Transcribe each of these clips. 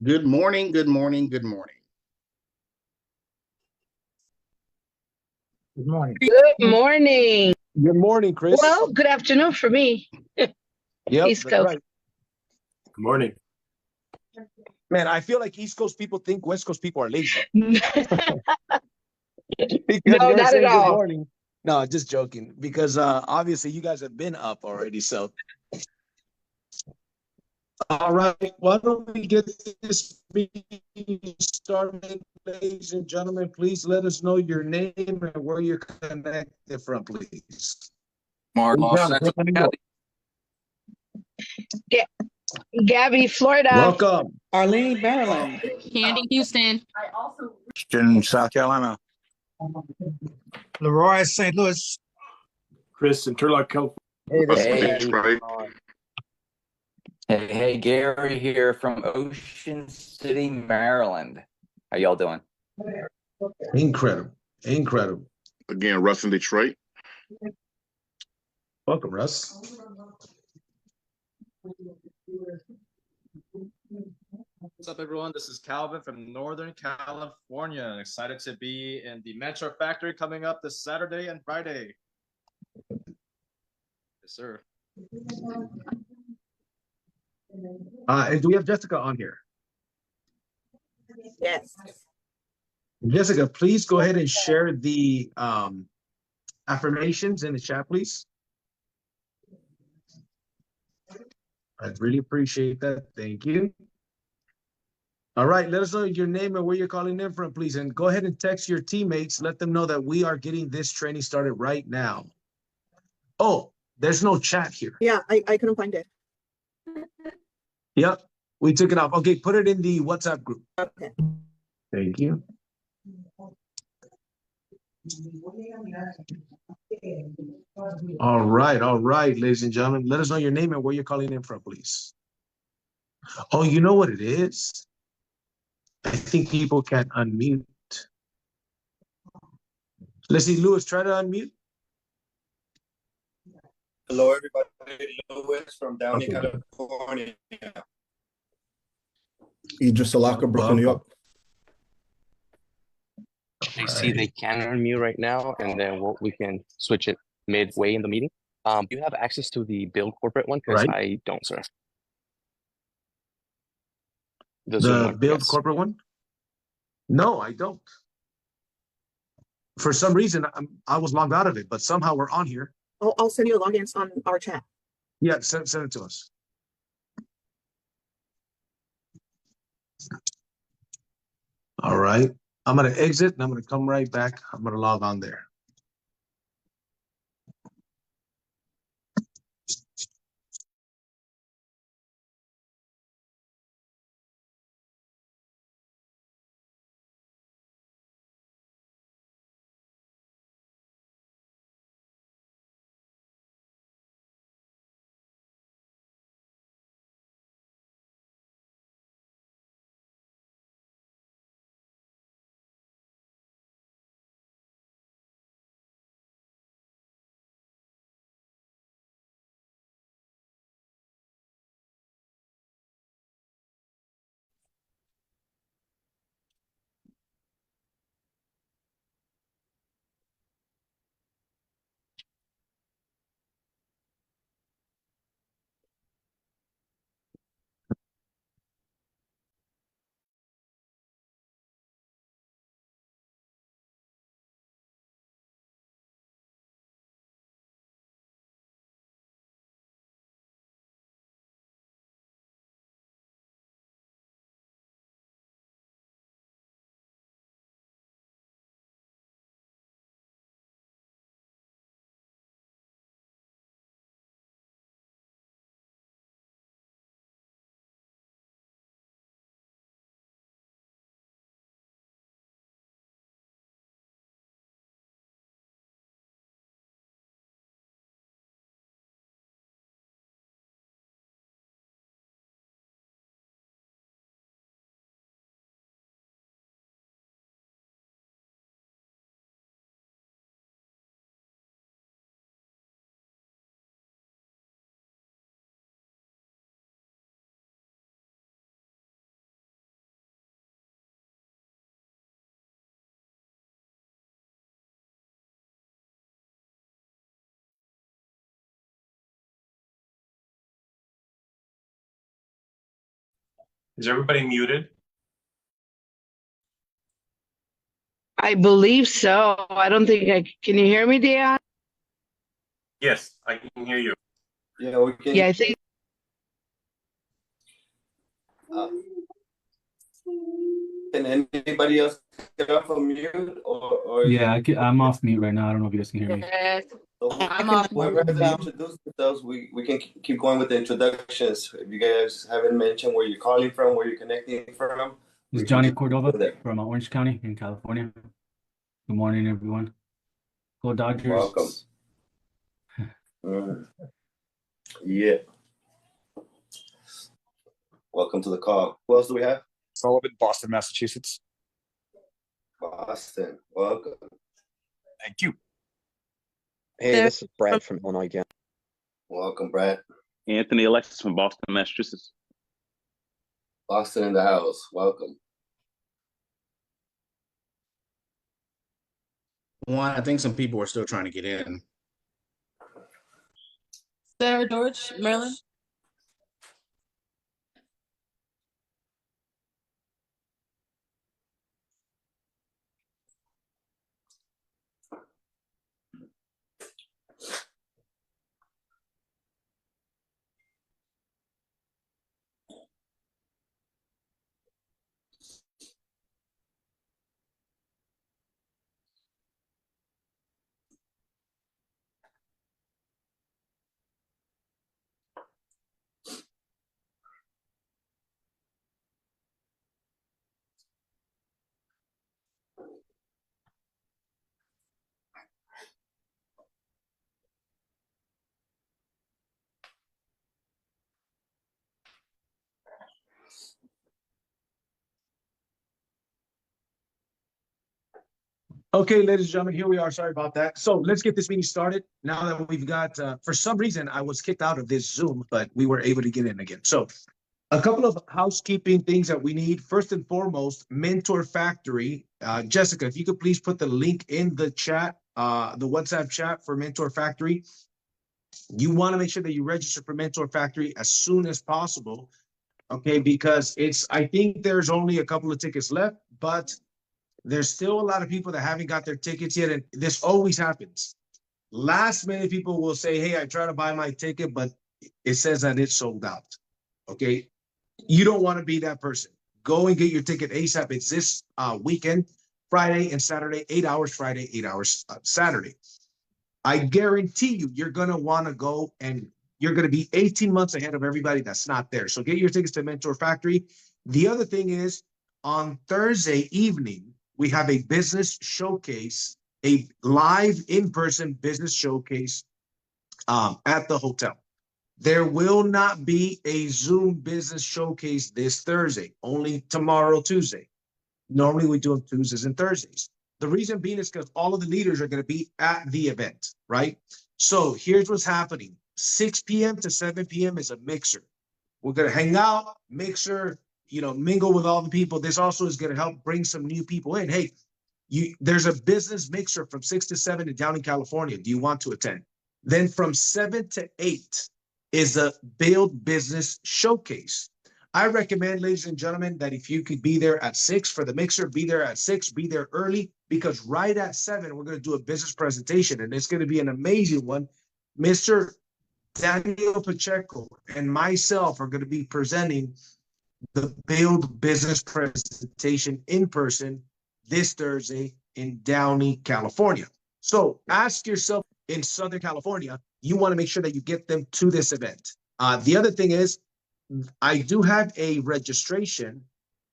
Good morning, good morning, good morning. Good morning. Good morning. Good morning, Chris. Well, good afternoon for me. Yep, East that's Coast. right. Good morning. Man, I feel like East Coast people think West Coast people are lazy. No, Because we're not at saying good all. morning. No, just joking. Because obviously you guys have been up already. So, all right. Why don't we get this meeting started, ladies and gentlemen? Please let us know your name and where you're connected from, please. Mark, Los Angeles, Cali. Gabby, Florida. Welcome. Arlene, Maryland. Candy, Houston. Christian, South Carolina. Leroy, St. Louis. Chris in Turlock, California. Hey, Gary here from Ocean City, Maryland. How y'all doing? Incredible. Incredible. Again, Russ in Detroit. Welcome, Russ. What's up, everyone? This is Calvin from Northern California. I'm excited to be in the Metro Factory coming up this Saturday and Friday. Yes, sir. And do we have Jessica on here? Yes. Jessica, please go ahead and share the affirmations in the chat, please. I'd really appreciate that. Thank you. All right, let us know your name and where you're calling in from, please. And go ahead and text your teammates. Let them know that we are getting this training started right now. Oh, there's no chat here. Yeah, I couldn't find it. Yep, we took it off. Okay, put it in the WhatsApp group. Okay. Thank you. All right, ladies and gentlemen. Let us know your name and where you're calling in from, please. Oh, you know what it is? I think people can unmute. Let's see, Lewis, try to unmute. Hello, everybody. Lewis from Downey, Okay. California. Idris Alaka, Brooklyn, New York. I see they can unmute right now, and then we can switch it midway in the meeting. Do you have access to the BYLD corporate one? Because I don't, sir. The Zoom one, BYLD yes. corporate one? No, I don't. For some reason, I was logged out of it, but somehow we're on here. I'll send you logins on our chat. Yeah, send it to us. All right. I'm going to exit and I'm going to come right back. I'm going to log on there. Is everybody muted? I believe so. I don't think can you hear me, Dion? Yes, I can hear you. Yeah, we can. Yeah, I think. Can anybody else get off of mute or Yeah, I'm off mute right now. I don't know if you guys can hear me. I'm off. whoever hasn't introduced themselves, we can keep going with the introductions. If you guys haven't mentioned where you're calling from, where you're connecting from. This is Johnny Cordova from Orange County in California. Good morning, everyone. Go Dodgers. Welcome. Yeah. Welcome to the call. Who else do we have? Sullivan, Boston, Massachusetts. Boston. Welcome. Thank you. Hey, this is Brad from Illinois again. Welcome, Brad. Anthony Alexis from Boston, Massachusetts. Boston in the house. Welcome. One, I think some people are still trying to get in. Sarah George, Maryland. Okay, ladies and gentlemen, here we are. Sorry about that. So let's get this meeting started. Now that we've got, for some reason, I was kicked out of this Zoom, but we were able to get in again. So a couple of housekeeping things that we need. First and foremost, Mentor Factory. Jessica, if you could please put the link in the chat, the WhatsApp chat for Mentor Factory. You want to make sure that you register for Mentor Factory as soon as possible. Okay, because I think there's only a couple of tickets left, but there's still a lot of people that haven't got their tickets yet, and this always happens. Last minute, people will say, hey, I tried to buy my ticket, but it says that it's sold out, okay? You don't want to be that person. Go and get your ticket ASAP. It's this weekend, Friday and Saturday, 8 hours Friday, 8 hours Saturday. I guarantee you, you're going to want to go, and you're going to be 18 months ahead of everybody that's not there. So get your tickets to Mentor Factory. The other thing is, on Thursday evening, we have a business showcase, a live in-person business showcase at the hotel. There will not be a Zoom business showcase this Thursday, only tomorrow, Tuesday. Normally we do them Tuesdays and Thursdays. The reason being is because all of the leaders are going to be at the event, right? So here's what's happening. 6 p.m. to 7 p.m. is a mixer. We're going to hang out, mixer, mingle with all the people. This also is going to help bring some new people in. Hey, there's a business mixer from 6 to 7 in Downey, California. Do you want to attend? Then from 7 to 8 is a BYLD business showcase. I recommend, ladies and gentlemen, that if you could be there at 6 for the mixer, be there at 6, be there early, because right at 7, we're going to do a business presentation, and it's going to be an amazing one. Mr. Daniel Pacheco and myself are going to be presenting the BYLD business presentation in person this Thursday in Downey, California. So ask yourself, in Southern California, you want to make sure that you get them to this event. The other thing is, I do have a registration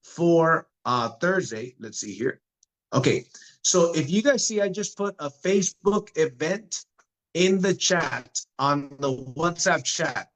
for Thursday. Let's see here. Okay, so if you guys see, I just put a Facebook event in the chat on the WhatsApp chat.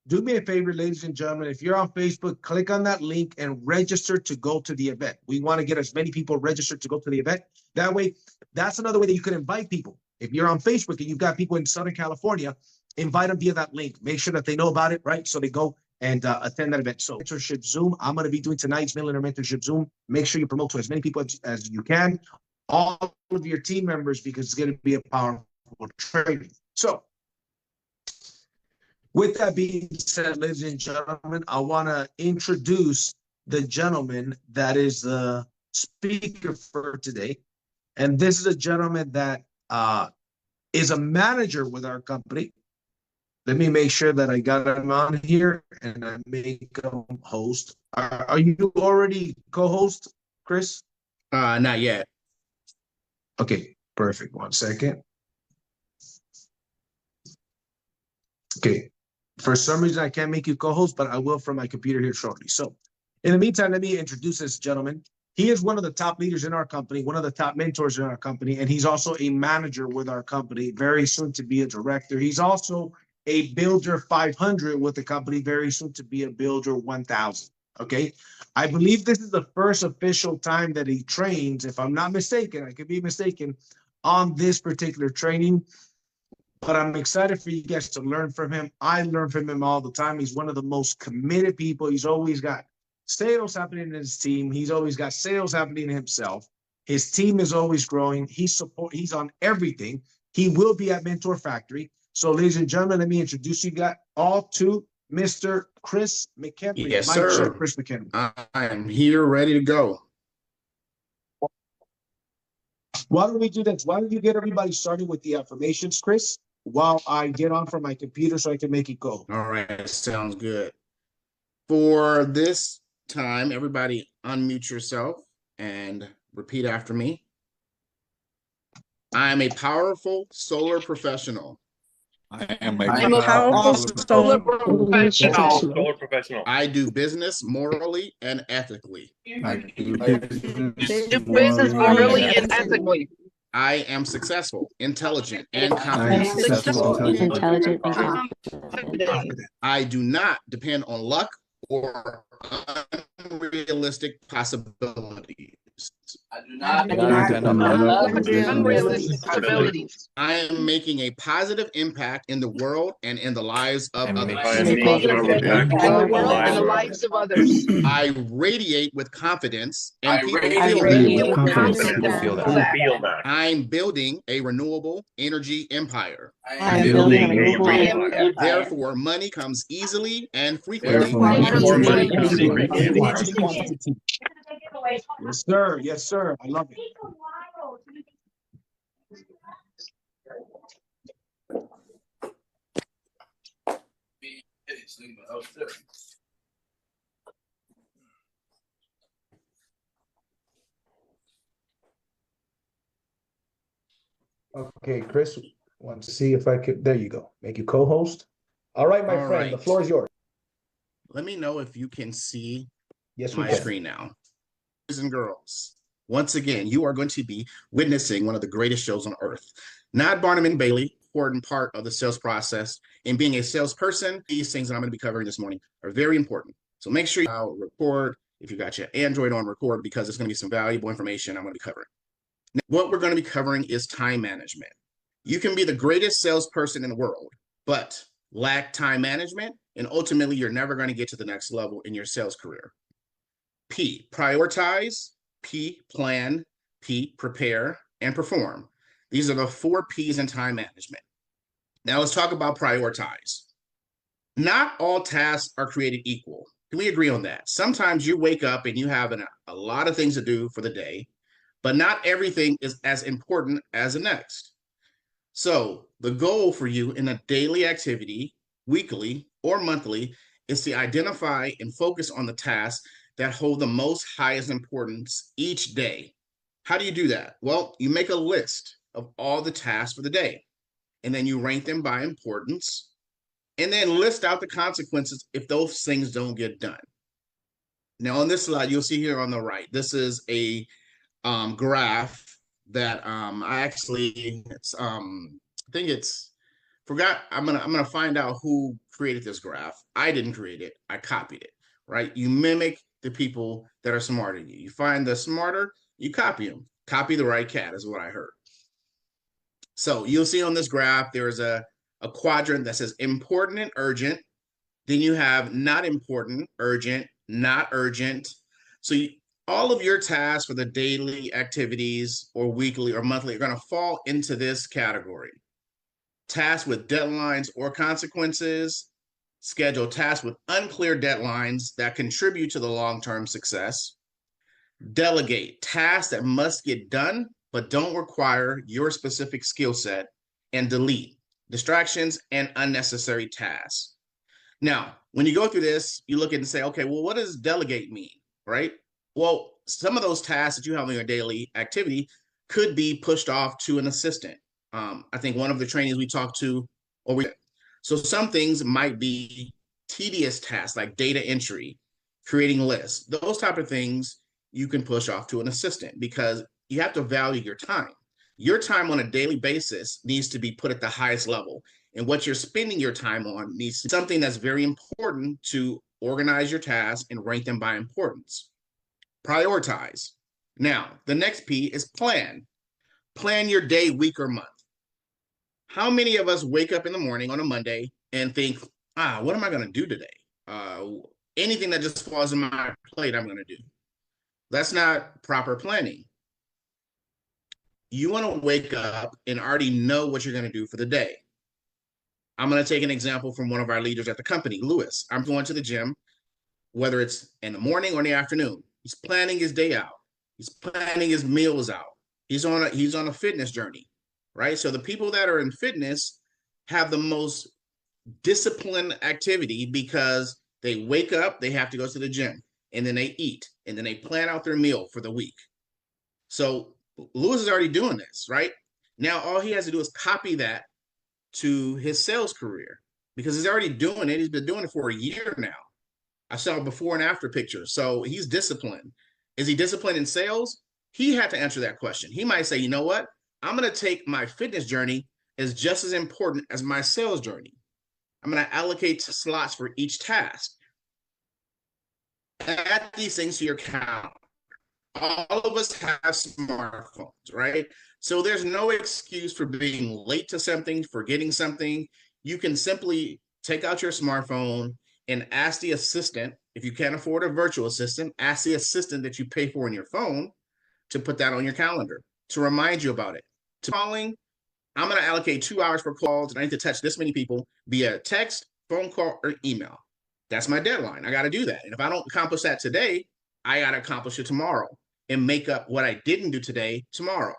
Do me a favor, ladies and gentlemen, if you're on Facebook, click on that link and register to go to the event. We want to get as many people registered to go to the event. That way, that's another way that you can invite people. If you're on Facebook and you've got people in Southern California, invite them via that link. Make sure that they know about it, right? So they go and attend that event. So Mentorship Zoom, I'm going to be doing tonight's Millionaire Mentorship Zoom. Make sure you promote to as many people as you can, all of your team members, because it's going to be a powerful training. So With that being said, ladies and gentlemen, I want to introduce the gentleman that is the speaker for today. And this is a gentleman that is a manager with our company. Let me make sure that I got him on here and I make him host. Are you already co-host, Chris? Not yet. Okay, perfect. 1 second. Okay. For some reason, I can't make you co-host, but I will from my computer here shortly. So in the meantime, let me introduce this gentleman. He is one of the top leaders in our company, one of the top mentors in our company, and he's also a manager with our company, very soon to be a director. He's also a Builder 500 with the company, very soon to be a Builder 1000. Okay. I believe this is the first official time that he trains, if I'm not mistaken, I could be mistaken, on this particular training. But I'm excited for you guys to learn from him. I learn from him all the time. He's one of the most committed people. He's always got sales happening in his team. He's always got sales happening himself. His team is always growing. He's on everything. He will be at Mentor Factory. So, ladies and gentlemen, let me introduce you guys all to Mr. Chris McHenry. Yes, sir. Chris McHenry. I am here, ready to go. Why don't we do this? Why don't you get everybody started with the affirmations, Chris, while I get on from my computer so I can make it go. All right, sounds good. For this time, everybody unmute yourself and repeat after me. I am a powerful solar professional. I am a I'm a powerful solar professional. I do business morally and ethically. I Do business morally and ethically. I am successful, intelligent, and I confident. Intelligent. I do not depend on luck or unrealistic possibilities. I do not depend on unrealistic possibilities. I am making a positive impact in the world and in the lives of others. In the world and the lives of others. I radiate with confidence and people Feel that. I'm building a renewable energy empire. I'm building a renewable empire. Therefore, money comes easily and frequently. Yes, sir. Yes, sir. I love it. Okay, Chris, want to see if I could. There you go. Make you co-host. All right, my All friend. The right. floor is yours. Let me know if you can see Yes, we my can. screen now. Boys and girls, once again, you are going to be witnessing one of the greatest shows on earth. Not Barnum and Bailey, important part of the sales process. And being a salesperson, these things that I'm going to be covering this morning are very important. So make sure you record, if you got your Android on record, because it's going to be some valuable information I'm going to be covering. Now, what we're going to be covering is time management. You can be the greatest salesperson in the world, but lack time management, and ultimately you're never going to get to the next level in your sales career. P, prioritize. P, plan. P, prepare, and perform. These are the 4 P's in time management. Now let's talk about prioritize. Not all tasks are created equal. Can we agree on that? Sometimes you wake up and you have a lot of things to do for the day, but not everything is as important as the next. So the goal for you in a daily activity, weekly or monthly, is to identify and focus on the tasks that hold the most highest importance each day. How do you do that? Well, you make a list of all the tasks for the day, and then you rank them by importance, and then list out the consequences if those things don't get done. Now on this slide, you'll see here on the right, this is a graph that I actually, forgot. I'm gonna find out who created this graph. I didn't create it. I copied it. Right? You mimic the people that are smarter than you. You find the smarter, you copy them. Copy the right cat is what I heard. So you'll see on this graph, there's a quadrant that says important and urgent. Then you have not important, urgent, not urgent. So all of your tasks for the daily activities or weekly or monthly are going to fall into this category. Tasks with deadlines or consequences, Schedule tasks with unclear deadlines that contribute to the long-term success. Delegate tasks that must get done but don't require your specific skill set. And delete distractions and unnecessary tasks. Now, when you go through this, you look at it and say, okay, well, what does delegate mean, right? Well, some of those tasks that you have in your daily activity could be pushed off to an assistant. I think one of the trainings we talked to, so some things might be tedious tasks like data entry, creating lists, those type of things you can push off to an assistant because you have to value your time. Your time on a daily basis needs to be put at the highest level. And what you're spending your time on needs to be something that's very important to organize your tasks and rank them by importance. Prioritize. Now, the next P is plan. Plan your day, week, or month. How many of us wake up in the morning on a Monday and think, what am I going to do today? Anything that just falls in my plate, I'm going to do. That's not proper planning. You want to wake up and already know what you're going to do for the day. I'm going to take an example from one of our leaders at the company, Lewis. I'm going to the gym, whether it's in the morning or in the afternoon. He's planning his day out. He's planning his meals out. He's on a fitness journey, right? So the people that are in fitness have the most disciplined activity because they wake up, they have to go to the gym, and then they eat, and then they plan out their meal for the week. So Lewis is already doing this, right? Now, all he has to do is copy that to his sales career because he's already doing it. He's been doing it for a year now. I saw before and after pictures. So he's disciplined. Is he disciplined in sales? He had to answer that question. He might say, you know what? I'm going to take my fitness journey as just as important as my sales journey. I'm going to allocate slots for each task. Add these things to your calendar. All of us have smartphones, right? So there's no excuse for being late to something, forgetting something. You can simply take out your smartphone and ask the assistant, if you can't afford a virtual assistant, ask the assistant that you pay for on your phone to put that on your calendar, to remind you about it. To calling, I'm going to allocate 2 hours for calls and I need to touch this many people via text, phone call, or email. That's my deadline. I got to do that. And if I don't accomplish that today, I got to accomplish it tomorrow and make up what I didn't do today tomorrow.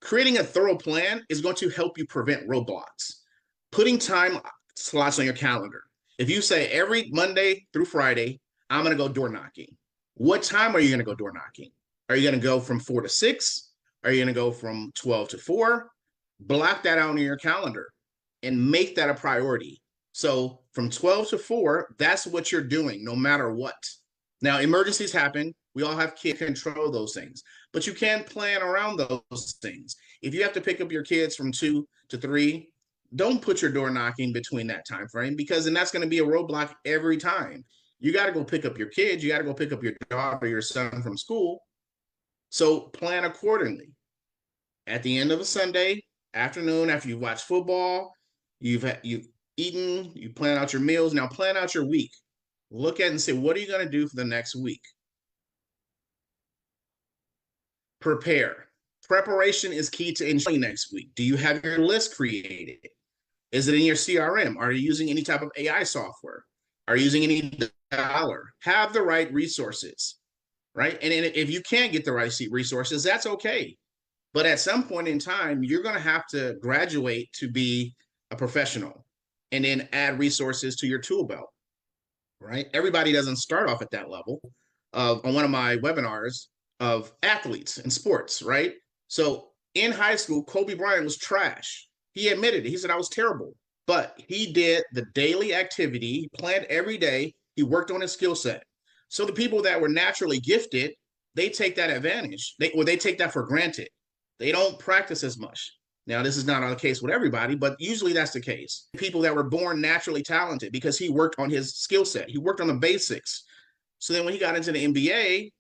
Creating a thorough plan is going to help you prevent roadblocks. Putting time slots on your calendar. If you say every Monday through Friday, I'm going to go door knocking. What time are you going to go door knocking? Are you going to go from 4 to 6? Are you going to go from 12 to 4? Block that out on your calendar and make that a priority. So from 12 to 4, that's what you're doing no matter what. Now, emergencies happen. We all have kids control those things, but you can plan around those things. If you have to pick up your kids from 2 to 3, don't put your door knocking between that time frame because then that's going to be a roadblock every time. You got to go pick up your kids. You got to go pick up your daughter, your son from school. So plan accordingly. At the end of a Sunday afternoon, after you've watched football, you've eaten, you plan out your meals. Now plan out your week. Look at it and say, what are you going to do for the next week? Prepare. Preparation is key to enjoying next week. Do you have your list created? Is it in your CRM? Are you using any type of AI software? Are you using any dollar? Have the right resources, right? And if you can't get the right resources, that's okay. But at some point in time, you're going to have to graduate to be a professional and then add resources to your tool belt, right? Everybody doesn't start off at that level. On one of my webinars of athletes in sports, right? So in high school, Kobe Bryant was trash. He admitted it. He said, I was terrible. But he did the daily activity. He planned every day. He worked on his skill set. So the people that were naturally gifted, they take that advantage. They take that for granted. They don't practice as much. Now, this is not the case with everybody, but usually that's the case. People that were born naturally talented because he worked on his skill set. He worked on the basics. So then when he got into the NBA,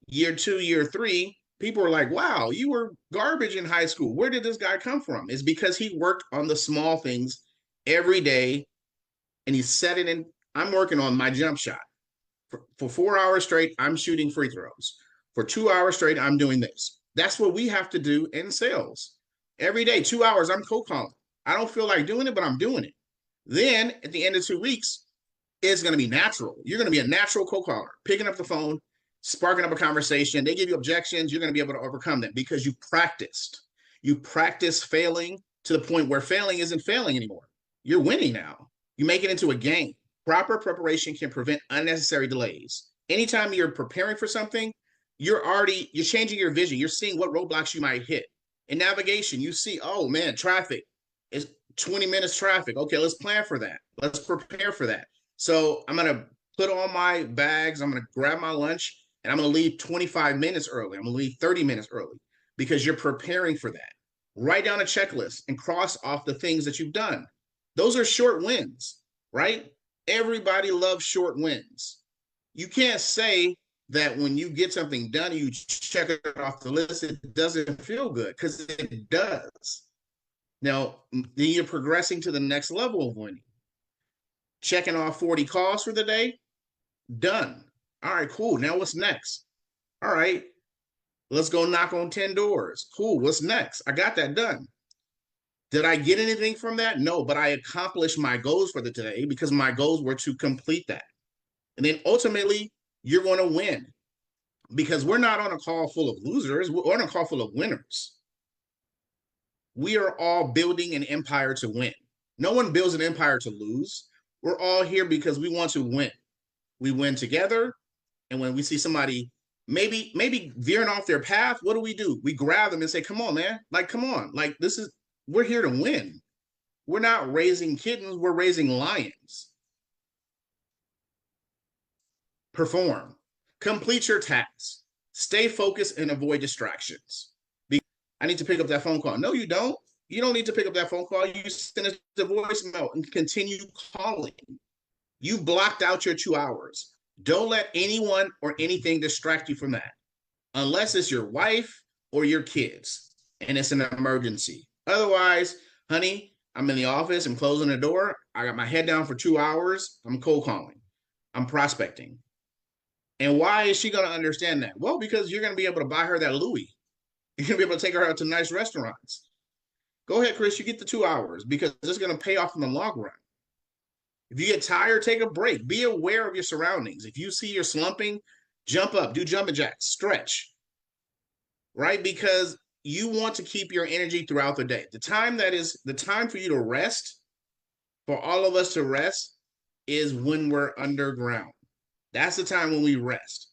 year 2, year 3, people were like, wow, you were garbage in high school. Where did this guy come from? It's because he worked on the small things every day and he set it in. I'm working on my jump shot. For 4 hours straight, I'm shooting free throws. For 2 hours straight, I'm doing this. That's what we have to do in sales. Every day, 2 hours, I'm cold calling. I don't feel like doing it, but I'm doing it. Then at the end of 2 weeks, it's going to be natural. You're going to be a natural cold caller, picking up the phone, sparking up a conversation. They give you objections. You're going to be able to overcome them because you practiced. You practice failing to the point where failing isn't failing anymore. You're winning now. You make it into a game. Proper preparation can prevent unnecessary delays. Anytime you're preparing for something, you're changing your vision. You're seeing what roadblocks you might hit. In navigation, you see, oh man, traffic is 20 minutes traffic. Okay, let's plan for that. Let's prepare for that. So I'm going to put on my bags. I'm going to grab my lunch and I'm going to leave 25 minutes early. I'm going to leave 30 minutes early because you're preparing for that. Write down a checklist and cross off the things that you've done. Those are short wins, right? Everybody loves short wins. You can't say that when you get something done, you check it off the list, it doesn't feel good, because it does. Now, then you're progressing to the next level of winning. Checking off 40 calls for the day, done. All right, cool. Now what's next? All right, let's go knock on 10 doors. Cool, what's next? I got that done. Did I get anything from that? No, but I accomplished my goals for the today because my goals were to complete that. And then ultimately, you're going to win because we're not on a call full of losers. We're on a call full of winners. We are all building an empire to win. No one builds an empire to lose. We're all here because we want to win. We win together. And when we see somebody maybe veering off their path, what do? We grab them and say, come on, man. Like, come on. Like, we're here to win. We're not raising kittens. We're raising lions. Perform. Complete your tasks. Stay focused and avoid distractions. I need to pick up that phone call. No, you don't. You don't need to pick up that phone call. You send it to voicemail and continue calling. You blocked out your 2 hours. Don't let anyone or anything distract you from that, unless it's your wife or your kids and it's an emergency. Otherwise, honey, I'm in the office. I'm closing the door. I got my head down for 2 hours. I'm cold calling. I'm prospecting. And why is she going to understand that? Well, because you're going to be able to buy her that Louis. You're going to be able to take her out to nice restaurants. Go ahead, Chris, you get the 2 hours because it's going to pay off in the long run. If you get tired, take a break. Be aware of your surroundings. If you see you're slumping, jump up, do jumping jacks, stretch, right? Because you want to keep your energy throughout the day. The time for you to rest, for all of us to rest, is when we're underground. That's the time when we rest.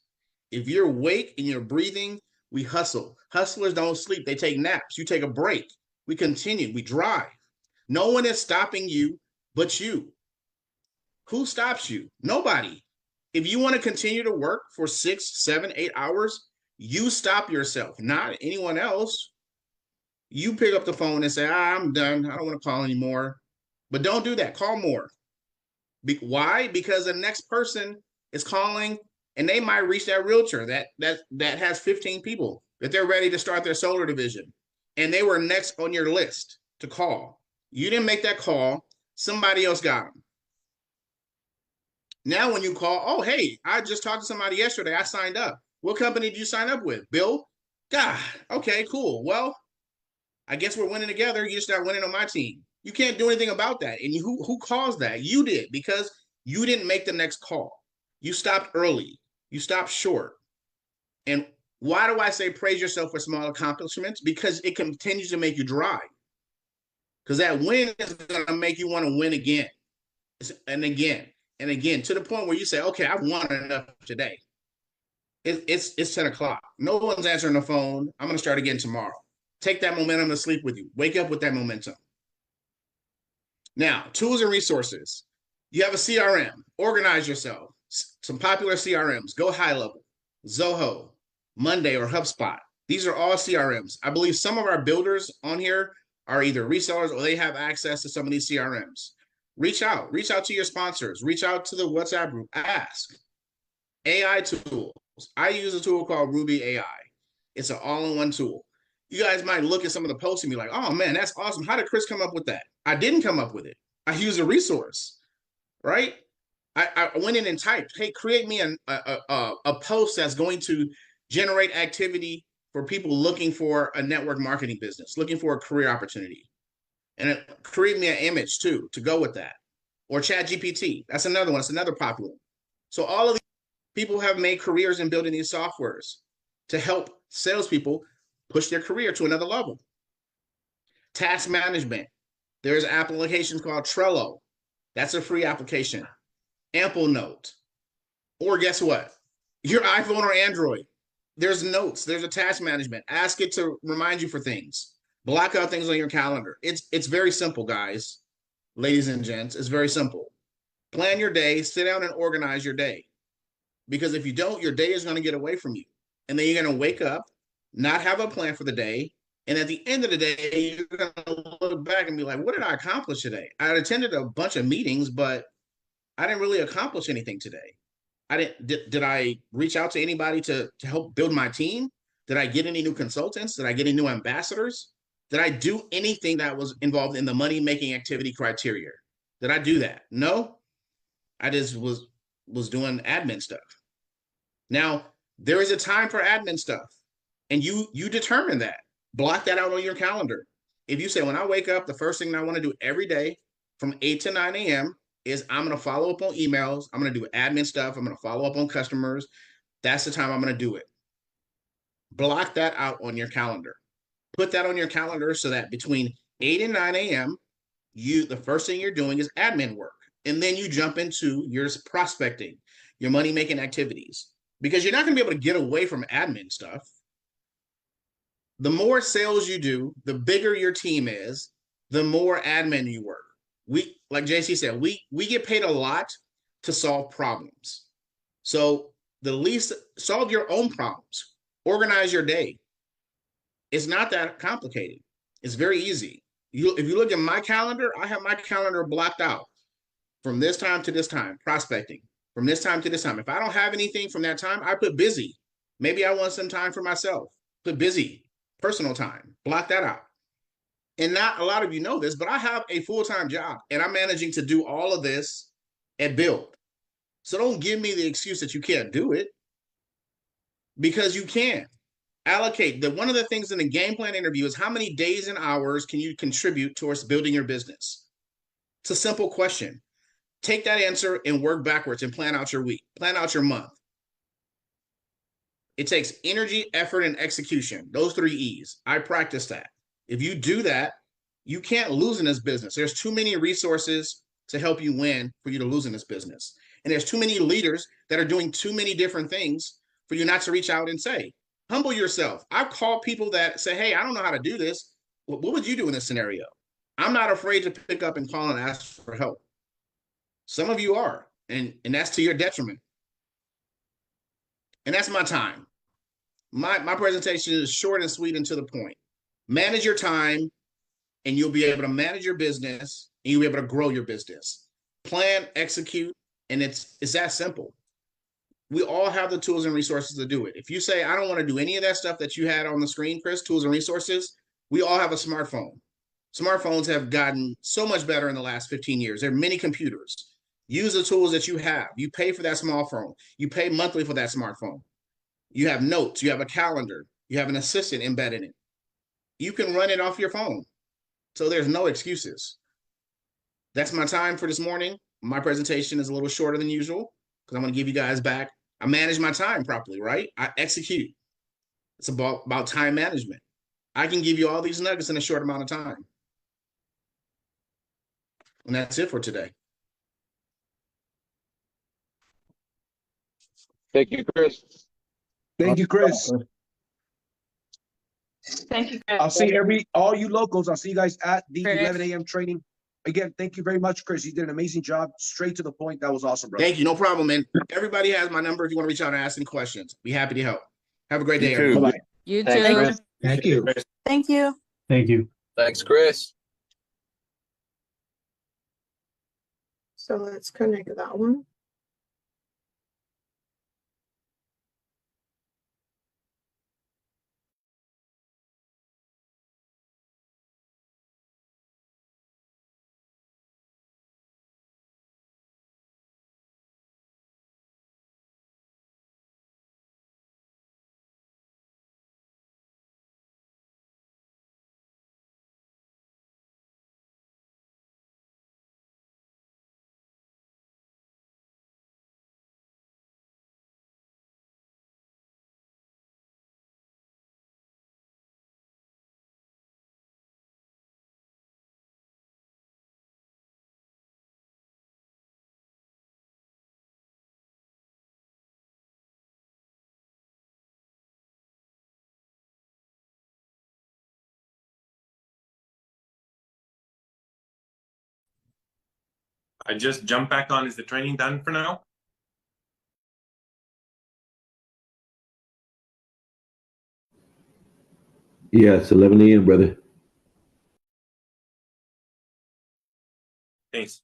If you're awake and you're breathing, we hustle. Hustlers don't sleep. They take naps. You take a break. We continue. We drive. No one is stopping you but you. Who stops you? Nobody. If you want to continue to work for 6, 7, 8 hours, you stop yourself, not anyone else. You pick up the phone and say, I'm done. I don't want to call anymore. But don't do that. Call more. Why? Because the next person is calling and they might reach that realtor that has 15 people that they're ready to start their solar division. And they were next on your list to call. You didn't make that call. Somebody else got them. Now when you call, oh, hey, I just talked to somebody yesterday. I signed up. What company did you sign up with? Bill? God, okay, cool. Well, I guess we're winning together. You just not winning on my team. You can't do anything about that. And who caused that? You did, because you didn't make the next call. You stopped early. You stopped short. And why do I say praise yourself for small accomplishments? Because it continues to make you drive. Because that win is going to make you want to win again and again and again, to the point where you say, okay, I've won enough today. It's 10 o'clock. No one's answering the phone. I'm going to start again tomorrow. Take that momentum to sleep with you. Wake up with that momentum. Now, tools and resources. You have a CRM. Organize yourself. Some popular CRMs. Go High Level, Zoho, Monday, or HubSpot. These are all CRMs. I believe some of our builders on here are either resellers or they have access to some of these CRMs. Reach out to your sponsors, reach out to the WhatsApp group, ask. AI tools. I use a tool called Ruby AI. It's an all-in-one tool. You guys might look at some of the posts and be like, oh man, that's awesome. How did Chris come up with that? I didn't come up with it. I used a resource, right? I went in and typed, hey, create me a post that's going to generate activity for people looking for a network marketing business, looking for a career opportunity. And create me an image too, to go with that. or Chat GPT. That's another one. It's another popular one. So all of these people have made careers in building these softwares to help salespeople push their career to another level. Task management. There's applications called Trello. That's a free application. Ample Note. Or guess what? Your iPhone or Android. There's notes. There's a task management. Ask it to remind you for things. Block out things on your calendar. It's very simple, guys, ladies and gents. It's very simple. Plan your day. Sit down and organize your day. Because if you don't, your day is going to get away from you. And then you're going to wake up, not have a plan for the day. And at the end of the day, you're going to look back and be like, what did I accomplish today? I attended a bunch of meetings, but I didn't really accomplish anything today. Did I reach out to anybody to help build my team? Did I get any new consultants? Did I get any new ambassadors? Did I do anything that was involved in the money-making activity criteria? Did I do that? No. I just was doing admin stuff. Now, there is a time for admin stuff, and you determine that. Block that out on your calendar. If you say, when I wake up, the first thing I want to do every day from 8 to 9 a.m. is I'm going to follow up on emails. I'm going to do admin stuff. I'm going to follow up on customers. That's the time I'm going to do it. Block that out on your calendar. Put that on your calendar so that between 8 and 9 a.m., the first thing you're doing is admin work. And then you jump into your prospecting, your money-making activities, because you're not going to be able to get away from admin stuff. The more sales you do, the bigger your team is, the more admin you work. Like JC said, we get paid a lot to solve problems. So solve your own problems. Organize your day. It's not that complicated. It's very easy. If you look at my calendar, I have my calendar blocked out from this time to this time, prospecting. From this time to this time. If I don't have anything from that time, I put busy. Maybe I want some time for myself. Put busy, personal time. Block that out. And not a lot of you know this, but I have a full-time job, and I'm managing to do all of this at BYLD. So don't give me the excuse that you can't do it, because you can. Allocate. One of the things in the game plan interview is how many days and hours can you contribute towards building your business? It's a simple question. Take that answer and work backwards and plan out your week, plan out your month. It takes energy, effort, and execution. Those 3 E's. I practice that. If you do that, you can't lose in this business. There's too many resources to help you win for you to lose in this business. And there's too many leaders that are doing too many different things for you not to reach out and say. Humble yourself. I've called people that say, hey, I don't know how to do this. What would you do in this scenario? I'm not afraid to pick up and call and ask for help. Some of you are, and that's to your detriment. And that's my time. My presentation is short and sweet and to the point. Manage your time, and you'll be able to manage your business, and you'll be able to grow your business. Plan, execute, and it's that simple. We all have the tools and resources to do it. If you say, I don't want to do any of that stuff that you had on the screen, Chris, tools and resources, we all have a smartphone. Smartphones have gotten so much better in the last 15 years. There are many computers. Use the tools that you have. You pay for that smartphone. You pay monthly for that smartphone. You have notes. You have a calendar. You have an assistant embedded in it. You can run it off your phone. So there's no excuses. That's my time for this morning. My presentation is a little shorter than usual because I'm going to give you guys back. I manage my time properly, right? I execute. It's about time management. I can give you all these nuggets in a short amount of time. And that's it for today. Thank you, Chris. Thank you, Chris. Thank you, Chris. I'll see all you locals. I'll see you guys at the Chris. 11 a.m. training. Again, thank you very much, Chris. You did an amazing job. Straight to the point. That was awesome, bro. Thank you. No problem, man. Everybody has my number if you want to reach out and ask any questions. Be happy to help. Have a great day, everybody. Bye-bye. You Thanks, too. Chris. Thank you. Thank you. Thank you. Thanks, Chris. So let's connect that one. I just jumped back on. Is the training done for now? Yeah, it's 11 a.m., brother. Thanks.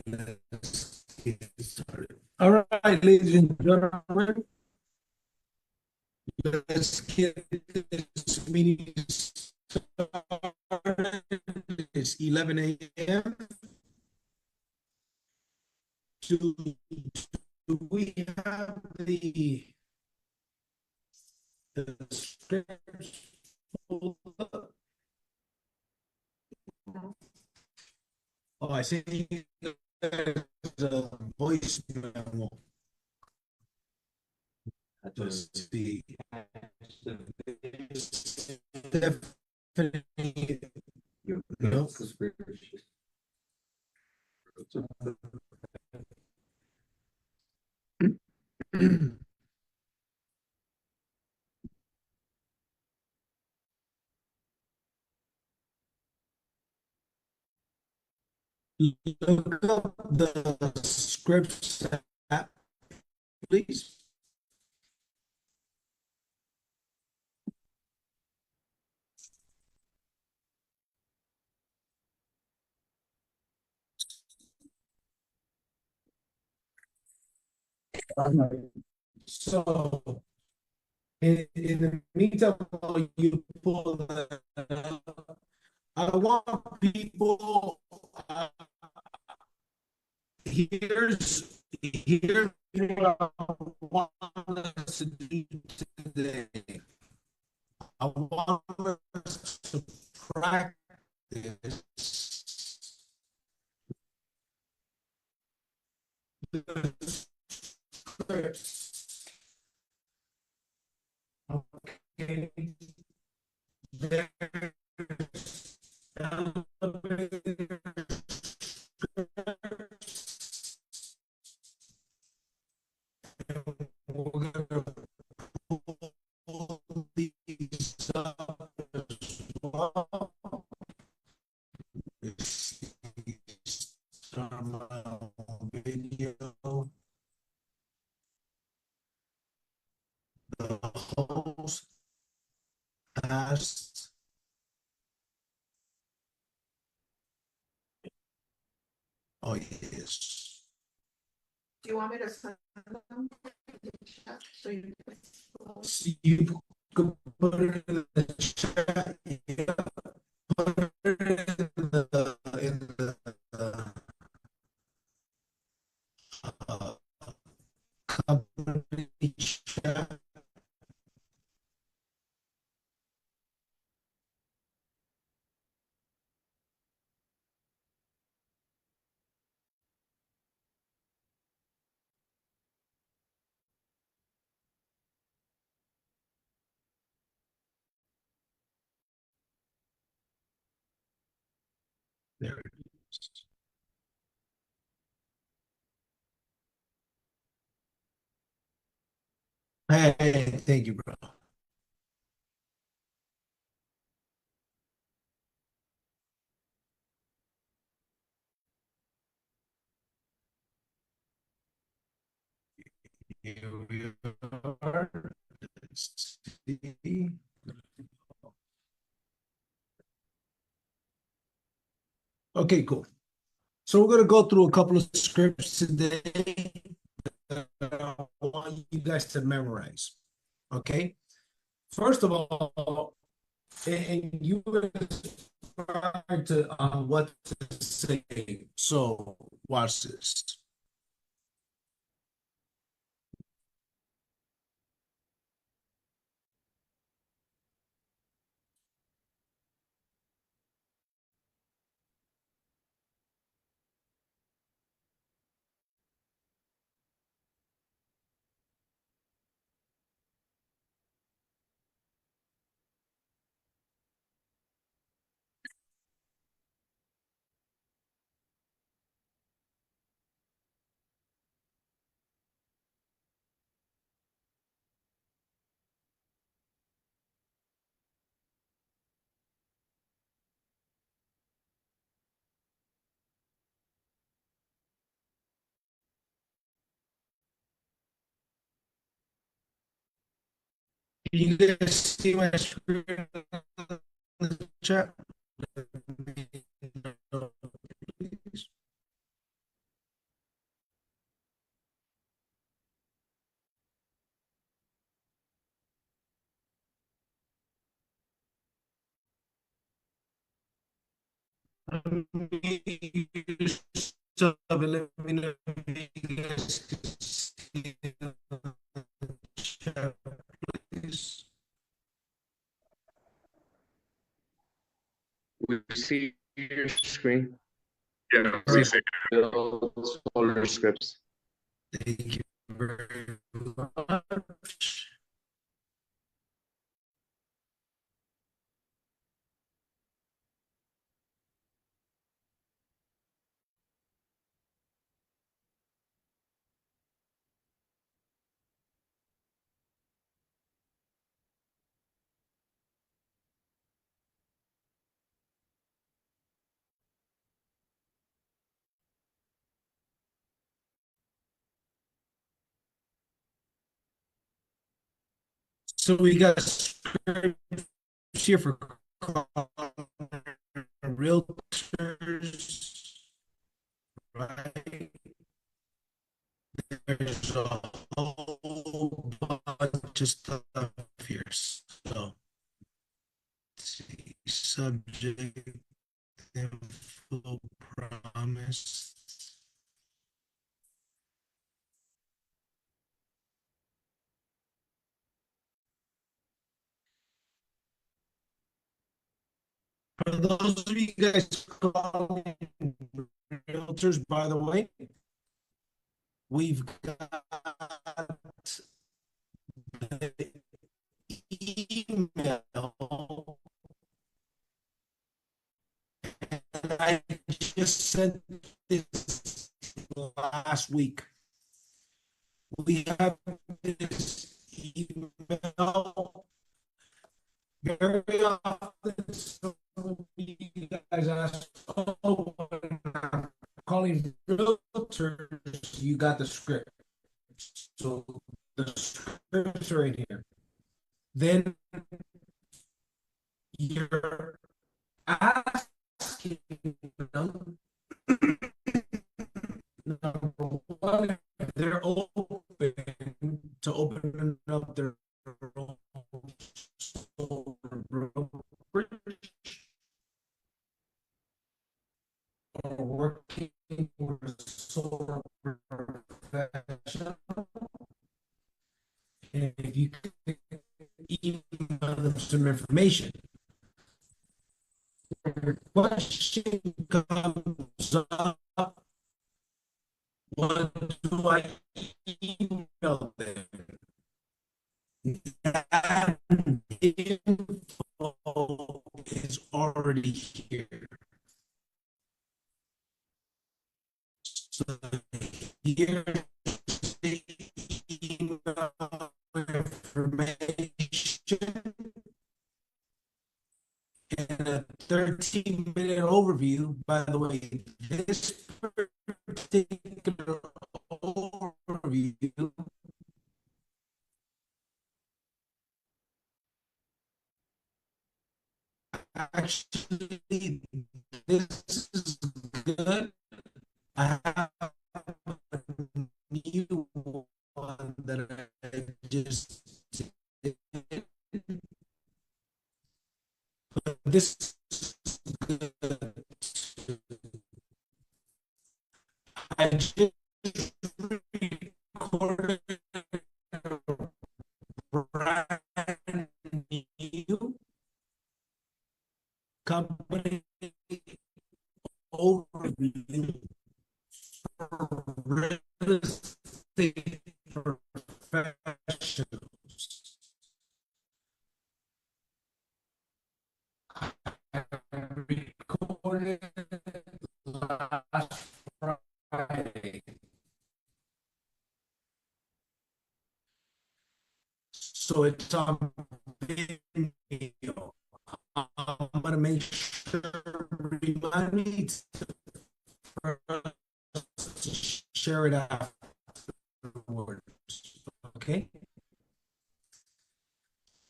let's get started. All right, ladies and gentlemen, let's get this meeting started. It's 11 a.m. Do we have the scripts pulled up? Oh, I see there's a voice memo. Let's see. Definitely. No. Look up the scripts app, please. So, in the meantime, while you pull that up, I want people, here's what I want us to do today. I want us to practice the scripts. Okay. There's elevator scripts. We're gonna pull these up as well. Start my video. The host asked. Oh, yes. Do you want me to send them? So you You can put it in the chat. Yeah. Put it in the company chat. There it is. Hey, thank you, bro. Here we are. Let's see. Okay, cool. So we're gonna go through a couple of scripts today that I want you guys to memorize. Okay. First of all, and you guys try to what to say. So watch this. Can you guys see my screen in the chat? yourself and let me know if you guys can see the chat, please. We see your screen. Yeah, All right. Those folder scripts. Thank you very much. So we got scripts here for realtors, right? There's a whole bunch of stuff here. So, let's see, subject, info, promise. For those of you guys calling realtors, by the way, we've got the email, and I just sent this last week. We have this email very often. So you guys ask, oh, when I'm calling realtors, you got the script. So the script's right here. Then you're asking them, number one, if they're open to opening up their own solar brokerage or working with a solar professional. And if you could email them some information. Your question comes up, what do I email them? That info is already here. So here's the email information and a 13-minute overview. By the way, this particular overview actually, this is good. I have a new one that I just did. But this is good. I just recorded a brand new company overview for real estate professionals. I recorded last Friday. So it's on video. I'm gonna make sure remind me for us to share it afterwards. Okay.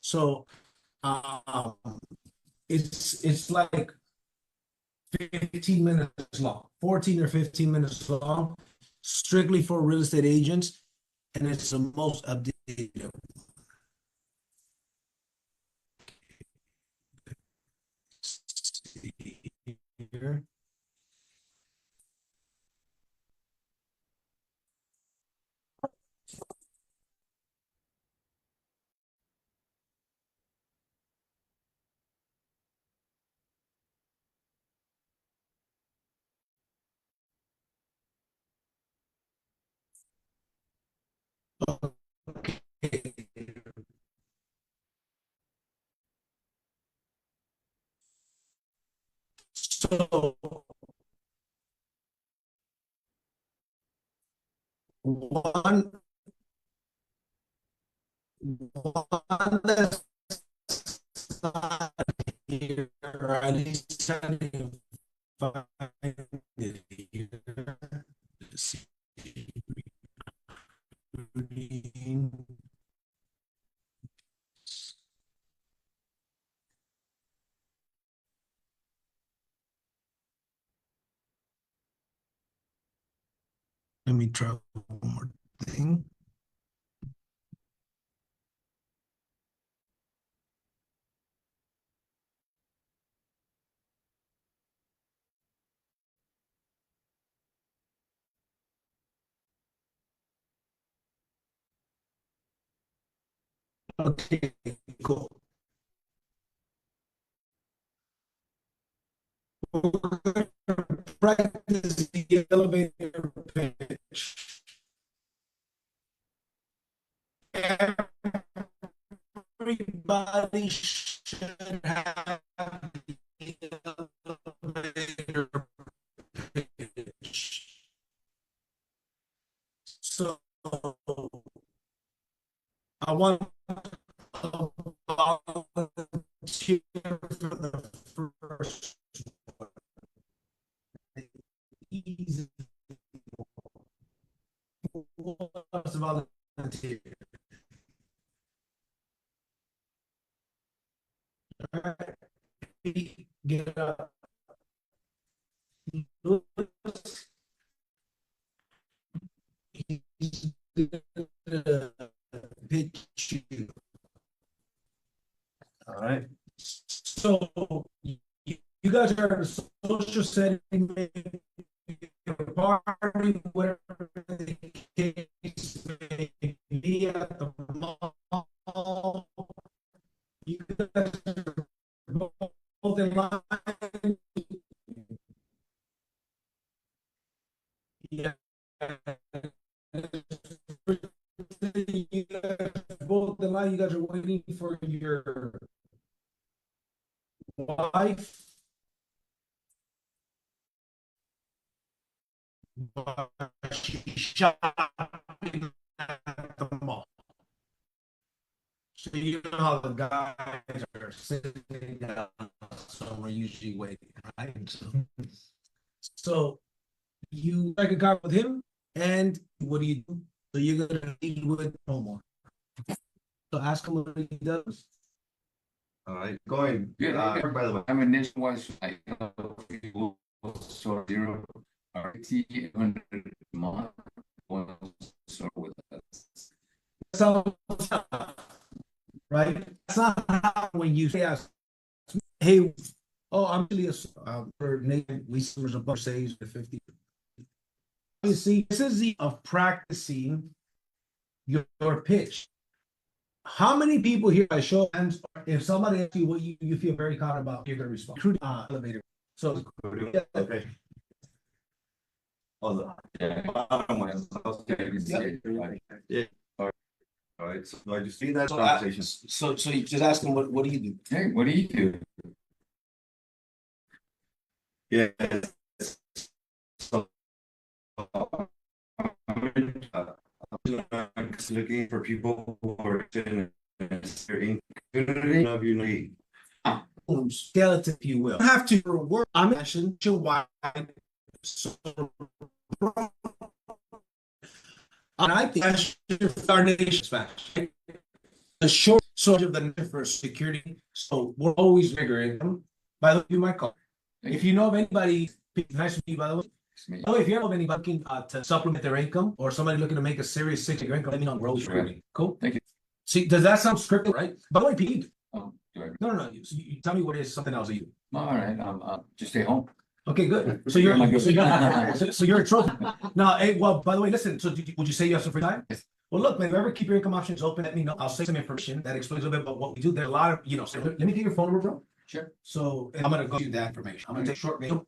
So it's like 15 minutes long, 14 or 15 minutes long, strictly for real estate agents, and it's the most updated. Here. So one that's not here, or at least trying to find it here. Let's see. Let me try one more thing. Okay, cool. We're gonna practice the elevator pitch. Everybody should have the elevator pitch. So I want a volunteer for the first one. Easy. Who wants to volunteer? All right. Get up. He's gonna pitch you. All right. So you guys are in a social setting, a party, whatever the case may be, at the mall. You guys are both in line. Yeah. You guys both in line. You guys are waiting for your wife. But she's shopping at the mall. So you know how the guys are sitting down, so we're usually waiting, right? So you strike a card with him, and what do you do? So you're gonna lead with homeowner. So ask him what he does. All right, going. By the way, I'm a nationwide so 0 RT 100 month with us. So right, that's not how when you say, hey, oh, I'm really for Nathan, we summers a bunch saves the 50. You see, this is the of practicing your pitch. How many people here, I show hands, if somebody asks you what you feel very confident about, you're gonna respond. Elevator. So yeah. okay. Hold on. Yeah. All right. So I just see that conversation. So you just ask them what do you do? Hey, what do you do? Yeah. So, I'm looking for people who are in community. Skeleton, if you will. You have to work. I'm mentioning why. So, and I think that's our nation's match. The short sort of the for security. So we're always figuring them. By the way, you might call. If you know of anybody, nice to meet you, by the way. Oh, if you know of anybody looking to supplement their income or somebody looking to make a serious six-figure income, let me know. We're always recruiting. Cool. Thank you. See, does that sound scripted, right? By the way, Pete. Oh, No. You tell me what is something else that you do. all right. Just stay home. Okay, good. So you're so you're a trophy. Now, hey, well, by the way, listen. So would you say you have some free time? Yes. Well, look, man, if you ever keep your income options open, let me know. I'll say some information that explains a little bit about what we do. There's a lot of, so let me get your phone number, bro. Sure. So I'm gonna go through that information. I'm gonna take a short video.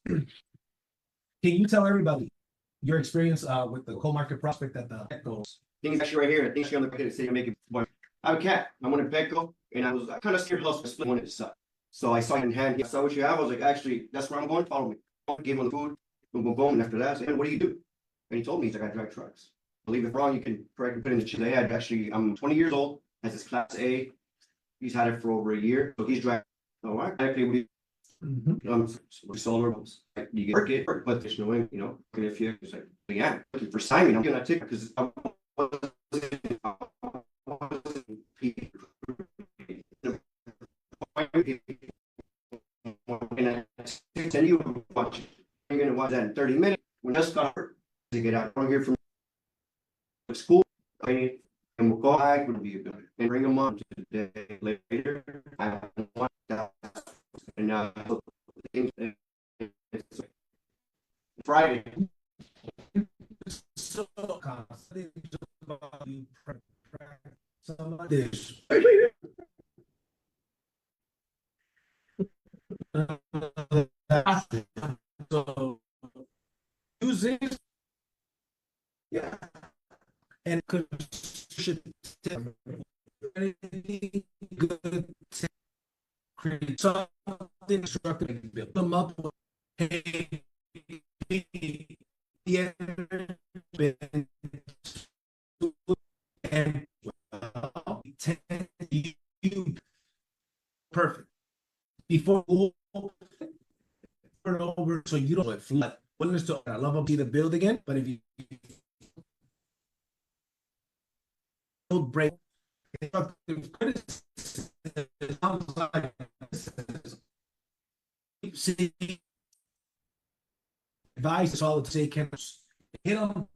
Can you tell everybody your experience with the coal market prospect at the Petco? Things actually right here. I think she's on the credit say you're making. I have a cat. I wanted Petco, and I was kind of scared hustle split wanted to suck. So I saw it in hand. He saw what you have. I was like, actually, that's where I'm going. Follow me. Gave him the food. Boom, boom, boom. And after that, I said, hey, what do you do? And he told me, he's like, I drive trucks. Believe it wrong, you can correct and put in the chat. I'm 20 years old, has his class A. He's had it for over a year. So he's driving. All right. Actually, solar, like, you get work it, but there's no way, you know, if you, it's like, yeah, looking for Simon, I'm gonna take it because I send you watch. You're gonna watch that in 30 minutes. When just got hurt to get out. I want to hear from school. And we'll go back. Would be good and bring them on today later. I want that. And Friday. So some of this. So using, yeah, and could should good create something structured, build them up. Hey, yeah, and you perfect before turn over so you don't flood. Willingness to I love to see the build again, but if you don't break advice is all to say can hit them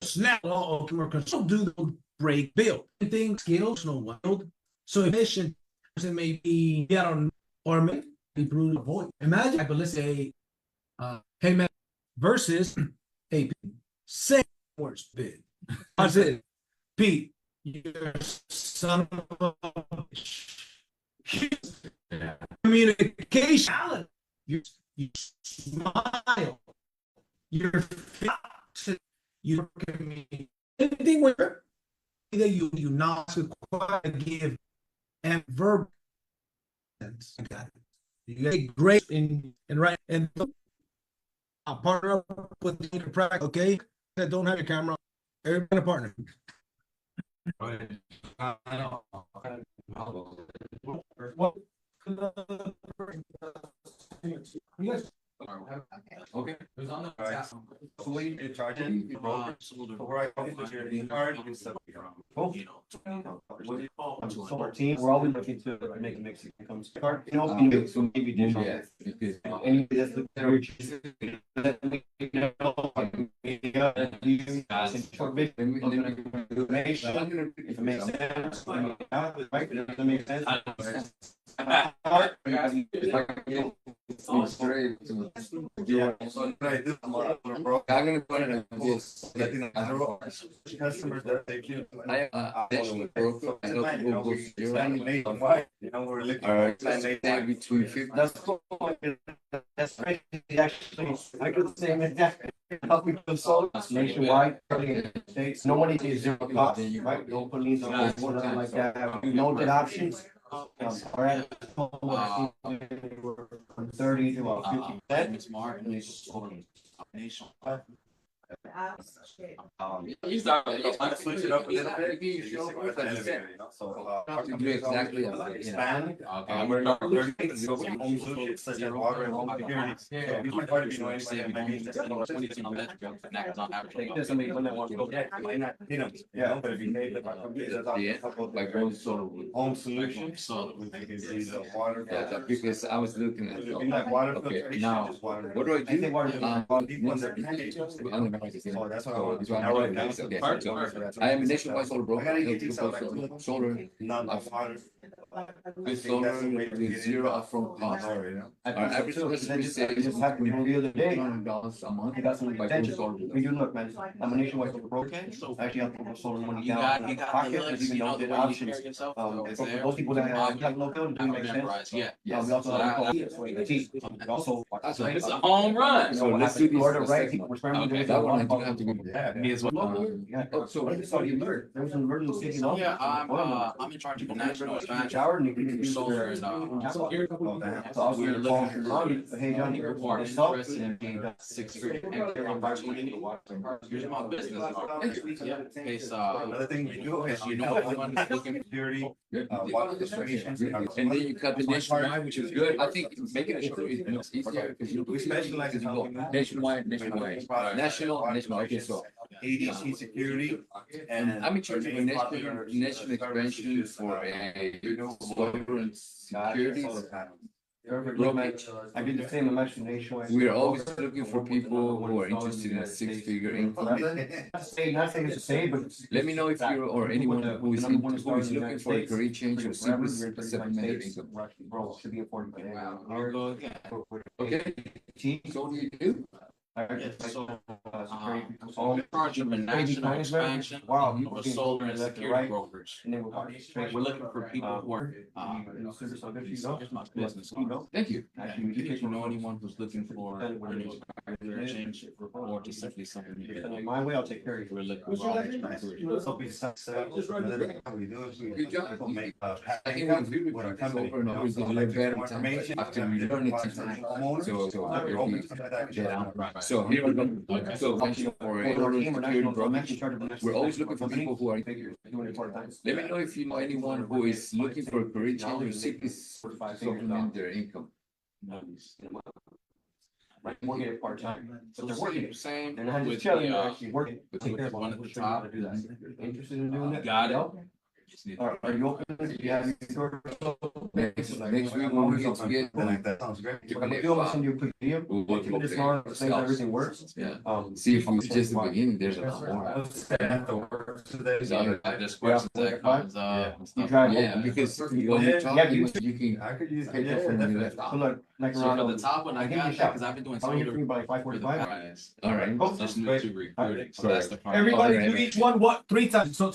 snap all don't do the break build thing skills no wild so efficient person may be get on or maybe brutal avoid imagine but let's say hey man versus a same worst bid I said Pete you're son of a communication you smile you're you anything where either you not required to give and verb I got it. You get great in right and I'll partner up with the practice, okay? That don't have your camera. Everybody partner. Yes. Okay. Fully in charge of the broker. Before I go into your card, you can set up your own. 14, we're always looking to make a mix incomes card. You know, so maybe digital. Yes, because And that's the if it makes sense, right? If it doesn't make sense. Customers that they keep. between 50. That's crazy. Actually, I do the same exact. Helping consult nationwide, states. Nobody is zero cost, right? No police or nothing like that. No dead options. From 30 to about 50%. You start to switch it up a little bit. Exactly. Expand. We're not 30 home solutions such as water and home security. So we might already know anybody that might need somebody that wants to go get, might not hit them. Yeah, but if you made the Like sort of home solutions, so we can see the water. yeah, because I was looking at Like water okay, filtration, now just water. what do I do? Deep ones are oh, that's what I want. This one, okay, so I am a nationwide solar broker. I got solar, water. with solar with zero upfront cost. Our average customer saves Just happened the other day. $200 a month. I got some by attention. solar. We do look, man. I'm a nationwide solar broker. Actually, I'm from solar money down in pocket. There's even no good options. For those people that have no bill, it doesn't make sense. Yeah. We also have we also. It's a home run. So let's do Florida, right? People were sparing me. That one I do have to be. Me as well. So what is all you learned? There was an emergency. Yeah, I'm in charge of the national expansion. shower and you can use solar your- and So we're looking for Hey, John, people who are interested in being a six-figure opportunity. Here's my business card. It's Another thing we do is you know everyone is looking security, water distribution, and then you cut the nationwide, which is good. I think making it easier because we specialize in helping nationwide, national. Okay, so ADC security I'm in charge of a national expansion for a solar and security. I did the same imagination. We are always looking for people who are interested in a six-figure income. Nothing to say, but. Let me know if you or anyone who is looking for a career change or simply supplementary income. Okay. So what do you do? So, Charge of a national expansion of a solar and security brokerage. We're looking for people who are, here's my business. Thank you. If you know anyone who's looking for a career change or to simply something. my way, I'll take care of you. We're looking for Another thing we do is Good job. people make I think we agree with our company over and over again. Learn better information after we learn it. So here we go. So for a security brokerage, we're always looking for people who are. Let me know if you know anyone who is looking for a career change or simply supplement their income. Working it part-time. So they're working the same And I with just tell you, the, actually working. with one at the top. Interested in doing that? Got it. Are you open? Do you have? Next week when we get together. that sounds great. I'll send you a quick video. Take this tomorrow, say everything works. Yeah. See if it's just the beginning, there's a lot more. There's questions that comes up. Yeah, because you can. I could use. Pick up from where you left off. So look, like So around. for the top one, I got that because I've been doing I'll get solar free by 5:45. all right, just new to recruiting, so that's the part. Everybody All do right. each one what 3 times. So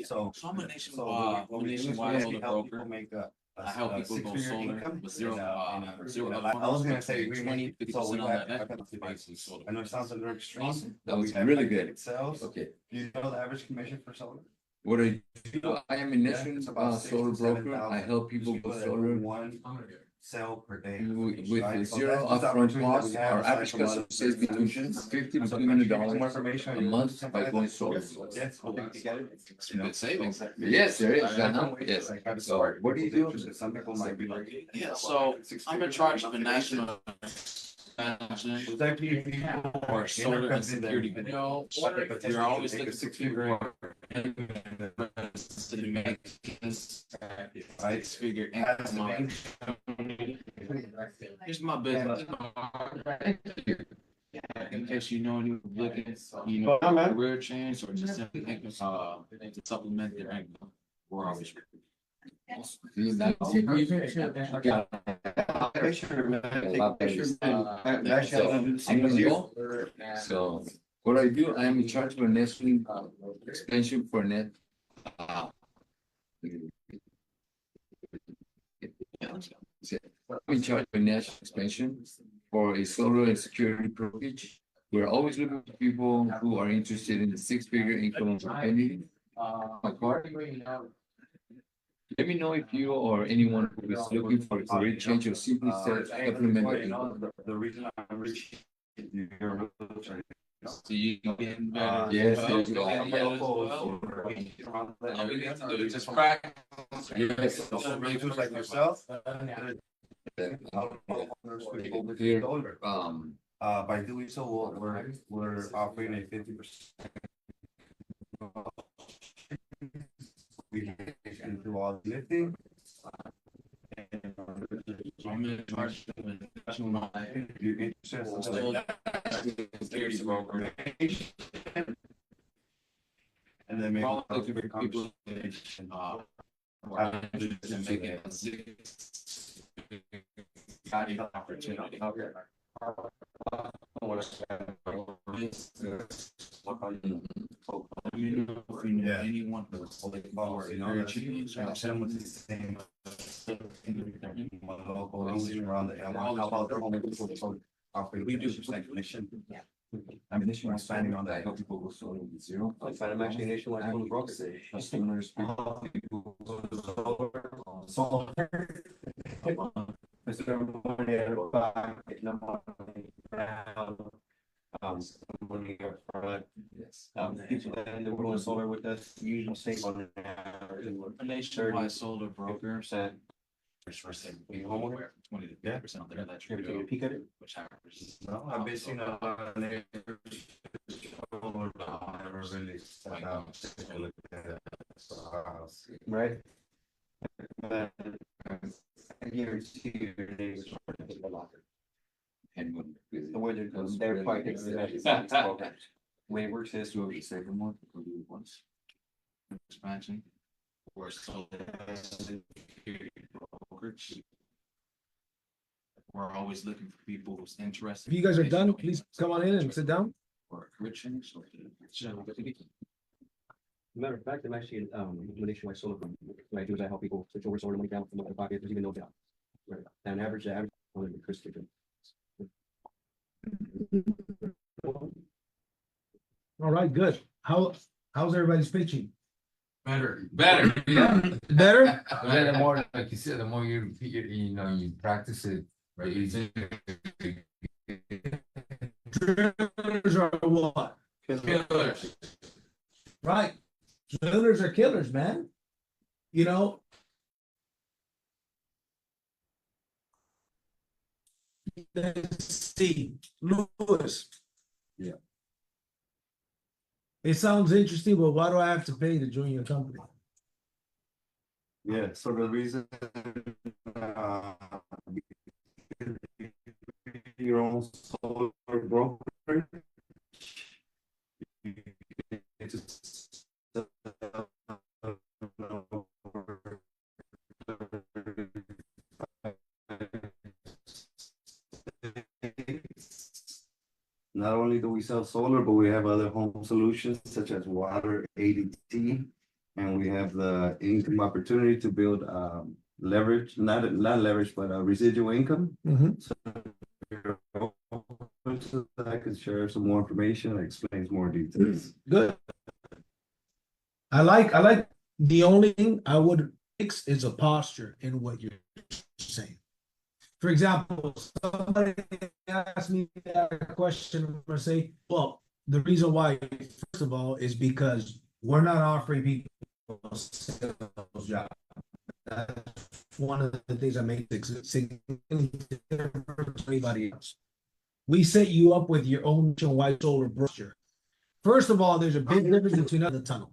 So. I'm a nationwide solar broker. Make I help people go solar with zero I was gonna say, we 20, 50% on that. I know it sounds a little extreme. Awesome. That but was we have really like good. it sells. Okay. Do you know the average commission for solar? What I do, I am a national It's about solar broker. I help people go solar One sell per day. with zero upfront costs. Our average customer saves between $50 to $200 a month by going solar. Yes. Good savings. Yes, there is. I know. Yes. So what do you do? Some people might be like. Yeah, so I'm in charge of a national or solar and security video. We're always looking for people to make this six-figure income. Here's my business card. In case you know anyone looking, career change or just simply income, to supplement their income. We're always. So what I do, I am in charge of a national expansion for net. I'm in charge of a national expansion for a solar and security brokerage. We're always looking for people who are interested in the six-figure income opportunity. My card. Let me know if you or anyone who is looking for a career change or simply supplement their income. The reason I'm reaching. So you can better. Yes. All we need to do is just practice. Yes. Rangers like yourself. Here, by doing so, we're offering a 50%. We can do all the lifting. I'm in charge of an national security broker. And then maybe people making opportunity. Anyone we do percent commission. I'm initially expanding on that. Help people go solar with zero. I'm actually nationwide. Customers. So. Mr. Money out of pocket, no money down. Money up front. Yes. People that are doing solar with us usually save on an nationwide solar broker. %. You homeowner? 20 to 50% there. That's true. Take a peek at it. Which happens. No, I've been seeing a lot of neighbors. Right. But I guarantee you your neighbors are gonna get a locker. And the way they're quite the way it works is to the second one, we'll do it once. Expansion. Or so. We're always looking for people who's interested. If you guys are done, please come on in and sit down. Or enriching. Matter of fact, I'm actually nationwide solar from what I do is I help people switch over solar money down from their pocket. There's even no doubt. Right. And average only the Chris Ticker. All right, good. How's everybody's pitching? Better. Yeah. Better? Yeah, the more, like you said, the more you you practice it, right? Easy. Drillers are what? Killers. Right. Drillers are killers, man. You know. Let's see. Lewis. Yeah. It sounds interesting, but why do I have to pay to join your company? Yeah, so the reason your own solar broker. Not only do we sell solar, but we have other home solutions such as water, ADT, and we have the income opportunity to build leverage, not leverage, but residual income. So I can share some more information that explains more details. Good. I like the only thing I would fix is a posture in what you're saying. For example, somebody asked me that question, I'm gonna say, well, the reason why, first of all, is because we're not offering people a sales job. That's one of the things that makes it significantly different from anybody else. We set you up with your own nationwide solar brochure. First of all, there's a big difference between the tunnel.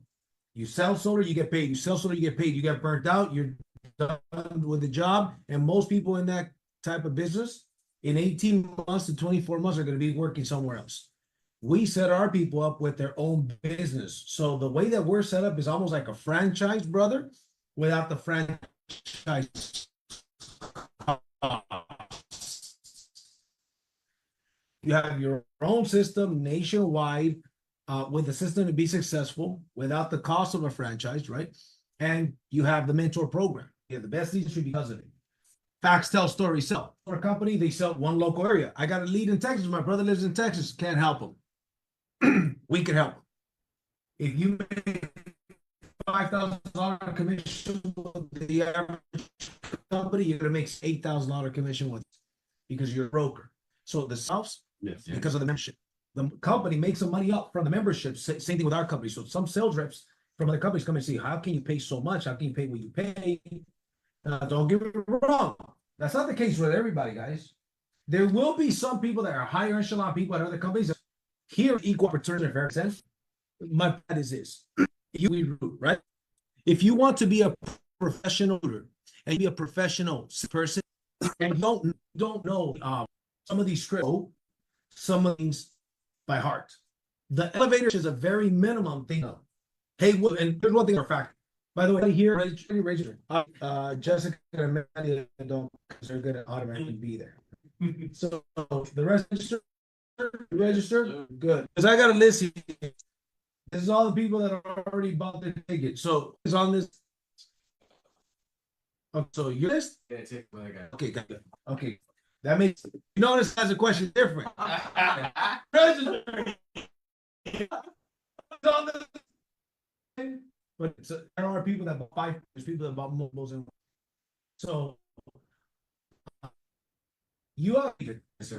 You sell solar, you get paid. You sell solar, you get paid. You get burnt out, you're done with the job. And most people in that type of business, in 18 months to 24 months, are going to be working somewhere else. We set our people up with their own business. So the way that we're set up is almost like a franchise, brother, without the franchise. You have your own system nationwide with the system to be successful without the cost of a franchise, right? And you have the mentor program. You have the best industry because of it. Facts tell, stories sell. For a company, they sell one local area. I got a lead in Texas. My brother lives in Texas. Can't help him. We can help him. If you make $5,000 commission with the average company, you're going to make $8,000 commission with it because you're a broker. So the selves, because of the membership, the company makes some money up from the membership. Same thing with our company. So some sales reps from other companies come and see, how can you pay so much? How can you pay what you pay? Don't get me wrong. That's not the case with everybody, guys. There will be some people that are higher echelon people at other companies. Here, equal opportunity in fair sense. My point is this: right? If you want to be a professional leader and be a professional person, and you don't know some of these scripts, some of these by heart. The elevator is a very minimum thing. Hey, and here's one thing for a fact. By the way, here, register. Jessica and Mandy don't, because they're going to automatically be there. So the register, good. Because I got a list here. This is all the people that are already bought their ticket. So it's on this. Oh, so your list? Okay, got it. Okay. That makes you notice as a question different. Register. It's on this. But there are people that buy 5, there's people that bought mobiles and So you are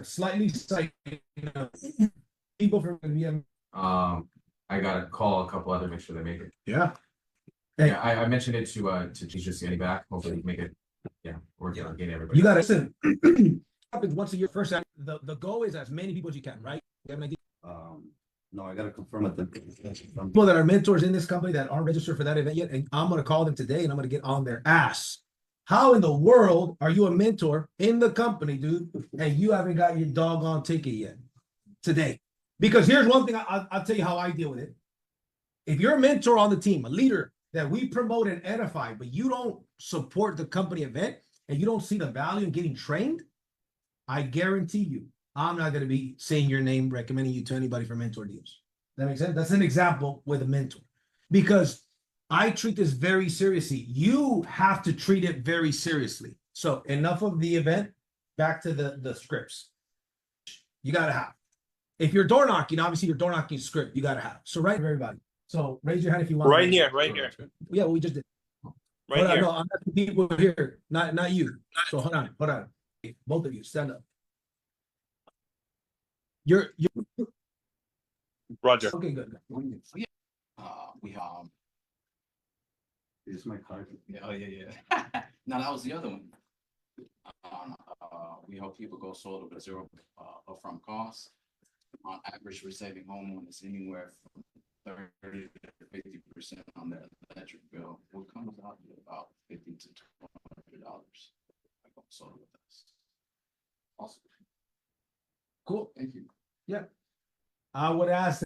slightly psyched, people from VM. I gotta call a couple other, make sure they make it. Yeah. Yeah, I mentioned it to just getting back, hopefully make it. Yeah, we're gonna get everybody. You gotta listen. Happens once a year. First, the goal is as many people as you can, right? You have an idea? No, I gotta confirm it. People that are mentors in this company that aren't registered for that event yet, and I'm gonna call them today and I'm gonna get on their ass. How in the world are you a mentor in the company, dude, and you haven't got your doggone ticket yet today? Because here's one thing I'll tell you how I deal with it. If you're a mentor on the team, a leader that we promote and edify, but you don't support the company event and you don't see the value in getting trained, I guarantee you, I'm not going to be saying your name, recommending you to anybody for mentor deals. That makes sense? That's an example with a mentor. Because I treat this very seriously. You have to treat it very seriously. So enough of the event, back to the scripts. You got to have. If you're door knocking, obviously your door knocking script, you got to have. So right for everybody. So raise your hand if you want. Right here, right here. Yeah, we just did. Right here. No, I'm asking people here, not you. So hold on. Both of you, stand up. You're Roger. okay, good. This is my card. Yeah. No, that was the other one. We help people go solar with zero upfront costs. On average, we're saving homeowners anywhere from 30 to 50% on their electric bill, what comes out to about $50 to $200 by going solar with us. Awesome. Cool. Thank you. Yeah. I would ask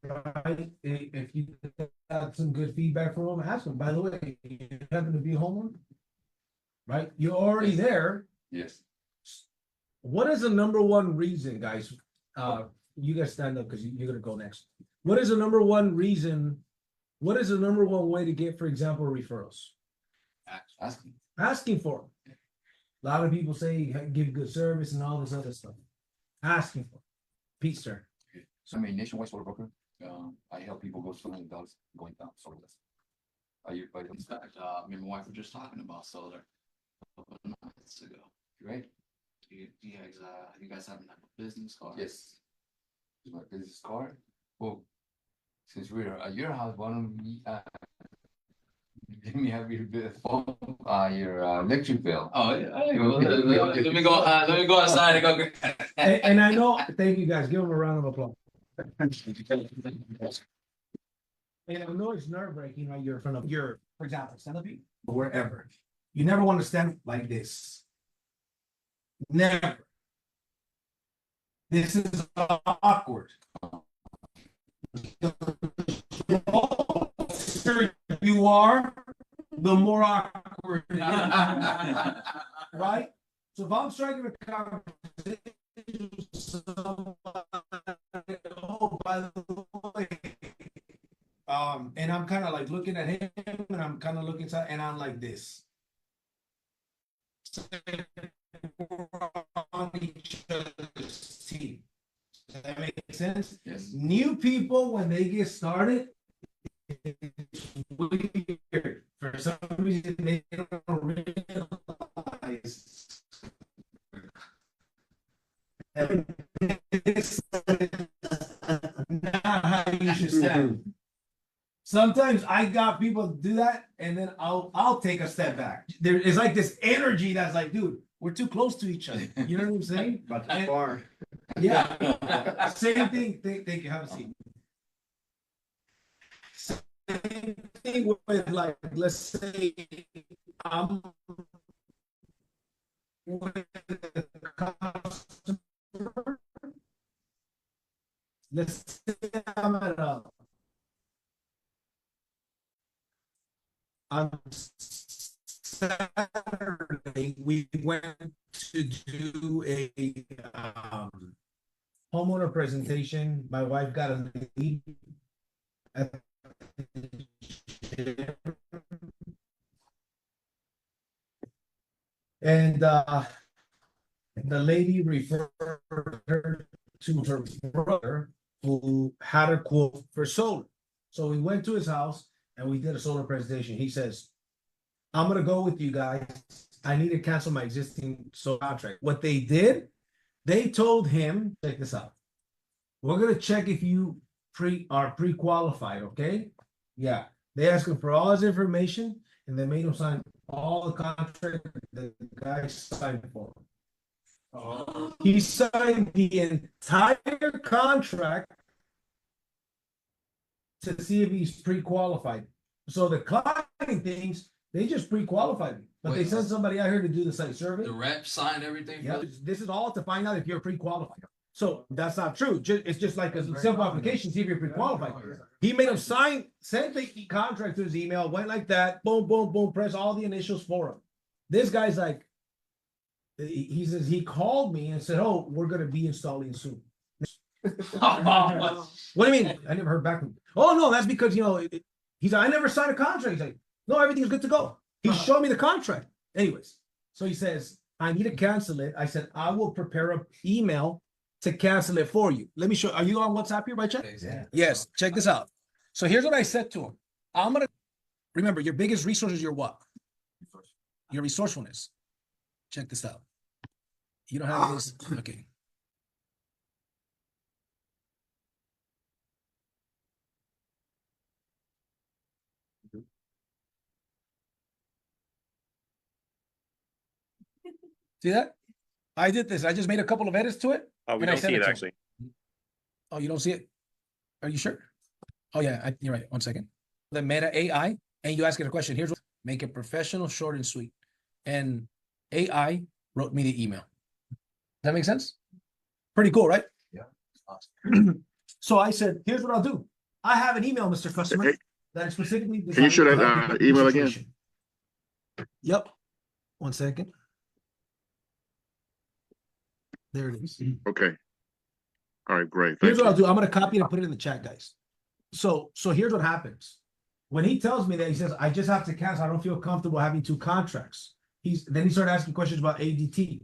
right, if you got some good feedback from them, ask them. By the way, you happen to be a homeowner, right? You're already there. Yes. What is the number one reason, guys? You guys stand up because you're gonna go next. What is the number one reason? What is the number one way to get, for example, referrals? Asking for them. A lot of people say give good service and all this other stuff. Asking for them. Pete, sir. So I'm a nationwide solar broker. I help people go $200 going down solar list. In fact, me and my wife were just talking about solar a couple of months ago. Right? You guys have a business card? Yes. My business card. Well, since we're at your house, why don't we let me have your phone, your electric bill. Oh, yeah. Let me go outside and go. And I know. Thank you, guys. Give them a round of applause. And I know it's nerve-wracking, right? You're in front of for example, stand up, or wherever. You never want to stand like this. Never. This is awkward. The closer you are, the more awkward it is. Right? So if I'm striking a conversation with somebody, oh, by the way, and I'm kind of like looking at him, and I'm kind of looking inside, and I'm like this. On each other's team. Does that make sense? Yes. New people, when they get started, it's weird. For some reason, they don't realize. It's not how you should stand. Sometimes I got people do that, and then I'll take a step back. There is like this energy that's like, dude, we're too close to each other. You know what I'm saying? About that far. Yeah. Same thing. Thank you. Have a seat. Same thing with, like, let's say I'm with a customer. Let's say I'm at on Saturday, we went to do a homeowner presentation. My wife got a lead. And the lady referred her to her brother who had a quote for solar. So we went to his house and we did a solar presentation. He says, I'm gonna go with you guys. I need to cancel my existing solar contract. What they did, they told him, check this out. We're gonna check if you are pre-qualified, okay? Yeah. They asked him for all his information and they made him sign all the contract the guy signed for. He signed the entire contract to see if he's pre-qualified. So the client thinks they just pre-qualified me, but they sent somebody out here to do the site survey. The rep signed everything. Yeah, this is all to find out if you're pre-qualified. So that's not true. It's just like a simple application, see if you're pre-qualified. He made him sign, sent the contract to his email, went like that, boom, boom, boom, press all the initials for him. This guy's like, he says, he called me and said, oh, we're going to be installing soon. What do you mean? I never heard back from him. Oh, no, that's because, he's like, I never signed a contract. He's like, no, everything's good to go. He showed me the contract. Anyways, so he says, I need to cancel it. I said, I will prepare an email to cancel it for you. Let me show. Are you on WhatsApp here by chance? Yeah. Yes. Check this out. So here's what I said to him. I'm going to remember your biggest resource is your what? Your resourcefulness. Check this out. You don't have this. Okay. See that? I did this. I just made a couple of edits to it. Oh, we don't see it actually. Oh, you don't see it? Are you sure? Oh, yeah. You're right. 1 second. The Meta AI, and you ask it a question. Here's what, make it professional, short, and sweet. And AI wrote me the email. Does that make sense? Pretty cool, right? Yeah. Awesome. So I said, here's what I'll do. I have an email, Mr. Customer, that is specifically. Can you show that email again? Yep. 1 second. There it is. Okay. All right, great. Here's what I'll do. I'm going to copy it and put it in the chat, guys. So here's what happens. When he tells me that, he says, I just have to cancel. I don't feel comfortable having 2 contracts. Then he started asking questions about ADT.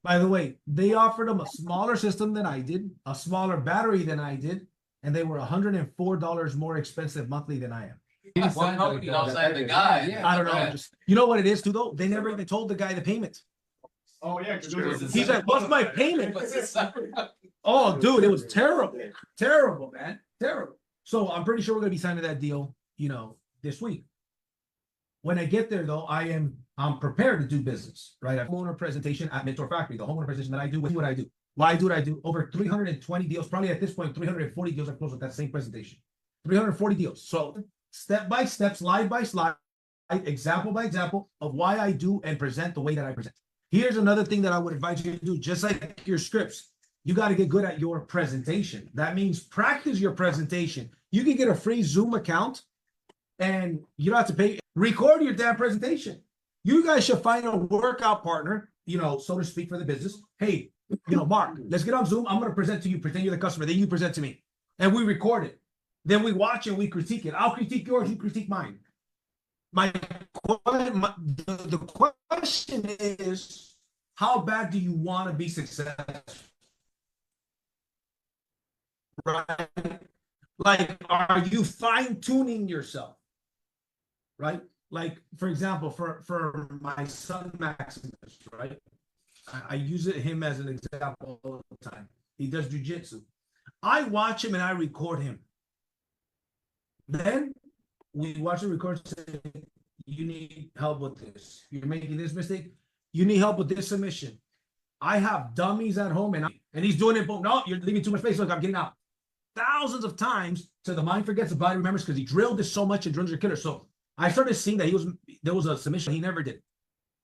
By the way, they offered him a smaller system than I did, a smaller battery than I did, and they were $104 more expensive monthly than I am. What company outside the guy? Yeah, I don't know. You know what it is too, though? They never even told the guy the payment. Oh, yeah. He's like, what's my payment? Oh, dude, it was terrible. Terrible, man. Terrible. So I'm pretty sure we're going to be signing that deal, this week. When I get there, though, I'm prepared to do business, right? I have a homeowner presentation at Mentor Factory, the homeowner presentation that I do. What I do. Why do what I do? Over 320 deals, probably at this point, 340 deals are closed with that same presentation. 340 deals. So step by step, slide by slide, example by example of why I do and present the way that I present. Here's another thing that I would advise you to do, just like your scripts. You got to get good at your presentation. That means practice your presentation. You can get a free Zoom account and you don't have to pay. Record your damn presentation. You guys should find a workout partner, so to speak, for the business. Hey, Mark, let's get on Zoom. I'm going to present to you, pretend you're the customer. Then you present to me. And we record it. Then we watch it, we critique it. I'll critique yours, you critique mine. The question is, how bad do you want to be successful? Right? Like, are you fine-tuning yourself? Right? Like, for example, for my son Maximus, right? I use him as an example all the time. He does jujitsu. I watch him and I record him. Then we watch the record, say, you need help with this. You're making this mistake. You need help with this submission. I have dummies at home and he's doing it. Boom. No, you're leaving too much space. Look, I'm getting out. Thousands of times till the mind forgets, the body remembers, because he drilled this so much and drills are killer. So I started seeing that there was a submission he never did.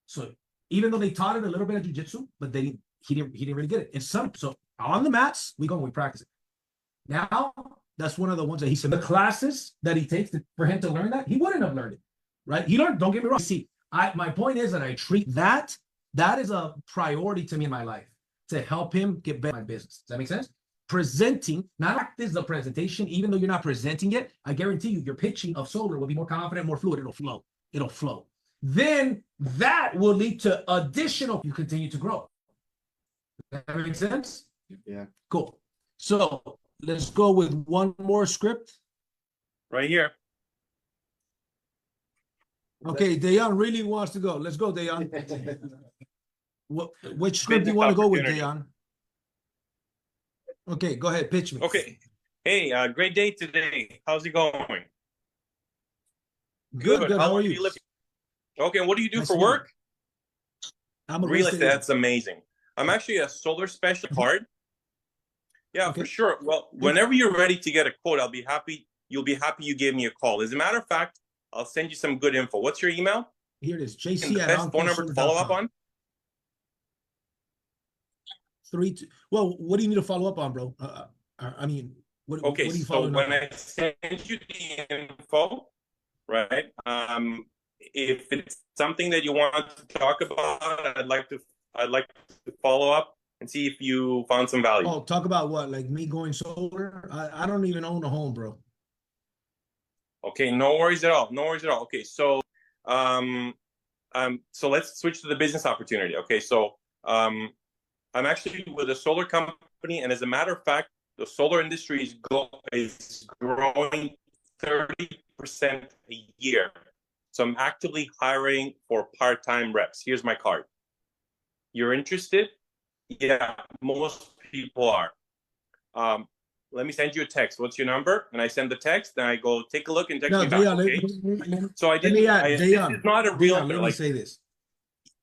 So even though they taught it a little bit of jiu-jitsu, but he didn't really get it. So on the mats, we practice it. Now that's one of the ones that he said the classes that he takes for him to learn that, he wouldn't have learned it. Right? He learned, don't get me wrong. See, my point is that I treat that is a priority to me in my life, to help him get better at my business. Does that make sense? Presenting, not practice the presentation, even though you're not presenting it, I guarantee you your pitching of solar will be more confident, more fluid. It'll flow. Then that will lead to additional, you continue to grow. Does that make sense? Yeah. Cool. So let's go with one more script. Right here. Okay, Dayan really wants to go. Let's go, Dayan. Which script do you Business want to go with, opportunity. Dayan? Okay, go ahead, pitch me. Okay. Hey, great day today. How's it going? Good. How long are do you? live? Okay, what do you do Nice for to meet you. work? I'm a Real real estate. estate agent. That's amazing. I'm actually a solar specialist card. Yeah, Okay. for sure. Well, whenever you're ready to get a quote, I'll be happy. You'll be happy you gave me a call. As a matter of fact, I'll send you some good info. What's your email? Here it is. And JC the at best phone number to follow up on? Well, what do you need to follow up on, bro? I mean, what Okay, are you so following when up on? I send you the info, right? If it's something that you want to talk about, I'd like to follow up and see if you found some value. Oh, talk about what? Like me going solar? I don't even own a home, bro. Okay, no worries at all. No worries at all. Okay, so so let's switch to the business opportunity. Okay, so I'm actually with a solar company, and as a matter of fact, the solar industry is growing 30% a year. So I'm actively hiring for part-time reps. Here's my card. You're interested? Yeah, most people are. Let me send you a text. What's your number? And I send the text, and I go, take a look and text me back, okay? So I didn't, this is not a realtor. Let me say this.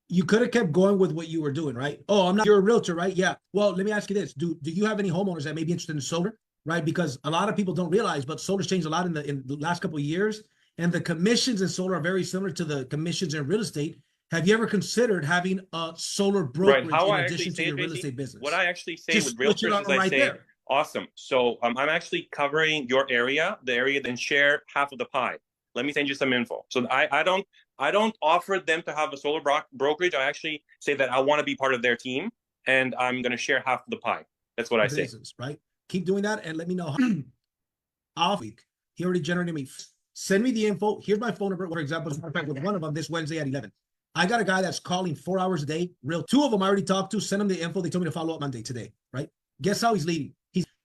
You could have kept going with what you were doing, right? Oh, you're a realtor, right? Yeah. Well, let me ask you this. Do you have any homeowners that may be interested in solar, right? Because a lot of people don't realize, but solar's changed a lot in the last couple of years. And the commissions in solar are very similar to the commissions in real estate. Have you ever considered having a solar brokerage in addition to your real estate business? What I actually say Just with realtors is I say, there. awesome. So I'm actually covering your area, then share half of the pie. Let me send you some info. So I don't offer them to have a solar brokerage. I actually say that I want to be part of their team, and I'm going to share half of the pie. That's what I say. Right? Keep doing that, and let me know how. Off week. He already generated me. Send me the info. Here's my phone number. For example, with one of them this Wednesday at 11. I got a guy that's calling 4 hours a day. Two of them I already talked to. Send them the info. They told me to follow up Monday today. Right? Guess how he's leading?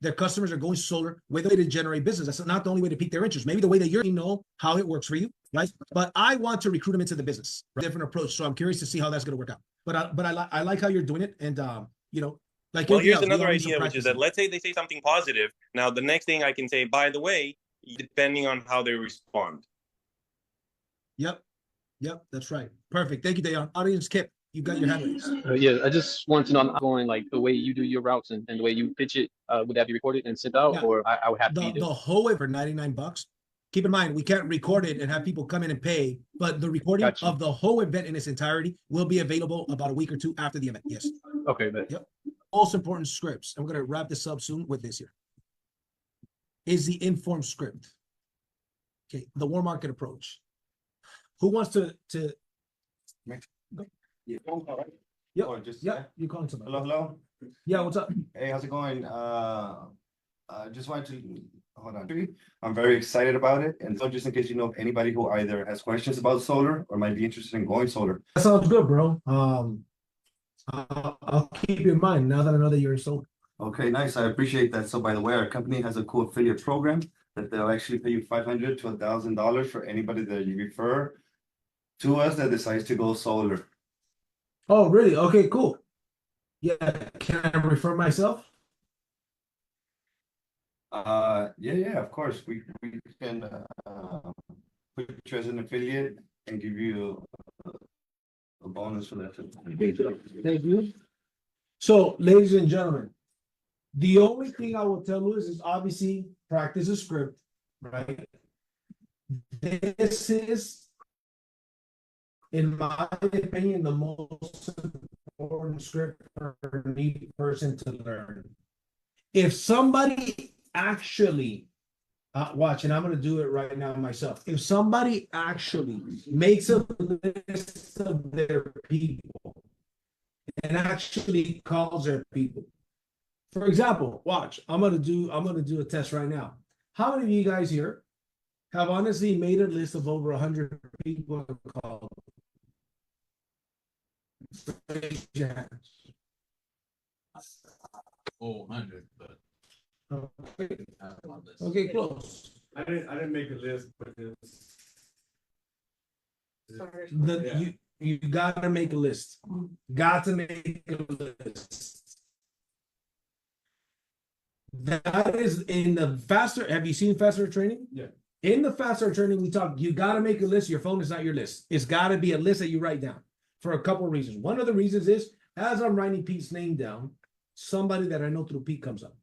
Their customers are going solar. Way the way to generate business. That's not the only way to pique their interest. Maybe the way that you know how it works for you, right? But I want to recruit them into the business. Right? Different approach. So I'm curious to see how that's going to work out. But I like how you're doing it, and like. Well, here's another idea, which is that let's say they say something positive. Now, the next thing I can say, by the way, depending on how they respond. Yep, that's right. Perfect. Thank you, Dayan. Audience Kip, you got your hand raised. Yeah, I just want to know, I'm going like the way you do your routes and the way you pitch it. Would that be recorded and sent out, or I would have to be there? The whole way for $99. Keep in mind, we can't record it and have people come in and pay, but the recording of the whole event in its entirety will be available about a week or two after the event. Yes. Okay. But... Yep. Most important scripts. I'm going to wrap this up soon with this here. Is the informed script. Okay. The warm market approach. Who wants to go? Yeah, phone call, right? Yep. Or just you calling somebody? Hello. Yeah, what's up? Hey, how's it going? Just wanted to hold on. I'm very excited about it, and so just in case you know of anybody who either has questions about solar or might be interested in going solar. That sounds good, bro. I'll keep you in mind now that I know that you're solar. Okay, nice. I appreciate that. So by the way, our company has a cool affiliate program that they'll actually pay you $500 to $1,000 for anybody that you refer to us that decides to go solar. Oh, really? Okay, cool. Yeah, can I refer myself? Yeah, of course. We can put you as an affiliate and give you a bonus for that too. Thank you. So, ladies and gentlemen, the only thing I will tell you is obviously practice a script, right? This is, in my opinion, the most important script for a new person to learn. If somebody actually, watch, and I'm going to do it right now myself. If somebody actually makes a list of their people and actually calls their people, for example, watch, I'm going to do a test right now. How many of you guys here have honestly made a list of over 100 people and called? Raise your hands. Oh, 100, but Okay, close. I didn't make a list, but You gotta make a list. Got to make a list. That is in the faster. Have you seen faster training? Yeah. In the faster training, we talk. You gotta make a list. Your phone is not your list. It's gotta be a list that you write down for a couple of reasons. One of the reasons is as I'm writing Pete's name down, somebody that I know through Pete comes up.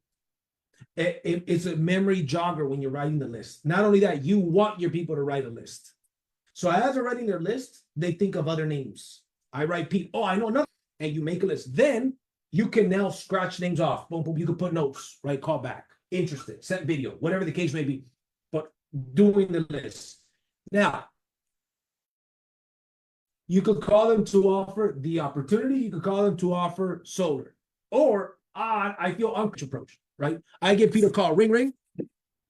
It's a memory jogger when you're writing the list. Not only that, you want your people to write a list. So as they're writing their list, they think of other names. I write Pete. Oh, I know nothing. And you make a list. Then you can now scratch names off. Boom, boom. You can put notes, right? Call back. Interested. Send video. Whatever the case may be. But doing the list. Now, you could call them to offer the opportunity. You could call them to offer solar. Or I feel approach, right? I give Pete a call. Ring, ring.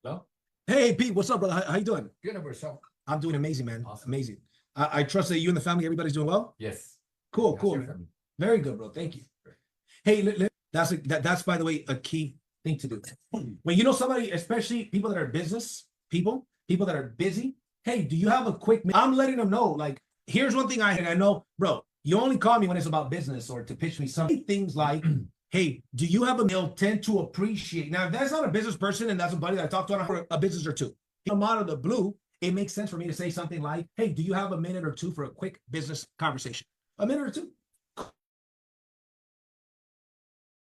Hello? Hey, Pete. What's up, brother? How you doing? Good over yourself. I'm doing amazing, man. Awesome. Amazing. I trust that you and the family, everybody's doing well? Yes. Cool, cool. Man. Very good, bro. Thank you. Hey, that's by the way, a key thing to do. When you know somebody, especially people that are business people that are busy, hey, do you have a quick minute? I'm letting them know, like, here's one thing I know, bro, you only call me when it's about business or to pitch me something. Things like, hey, do you have a they'll tend to appreciate. Now, if that's not a business person and that's a buddy that I talked to on a business or two, I'm out of the blue, it makes sense for me to say something like, hey, do you have a minute or two for a quick business conversation? A minute or two.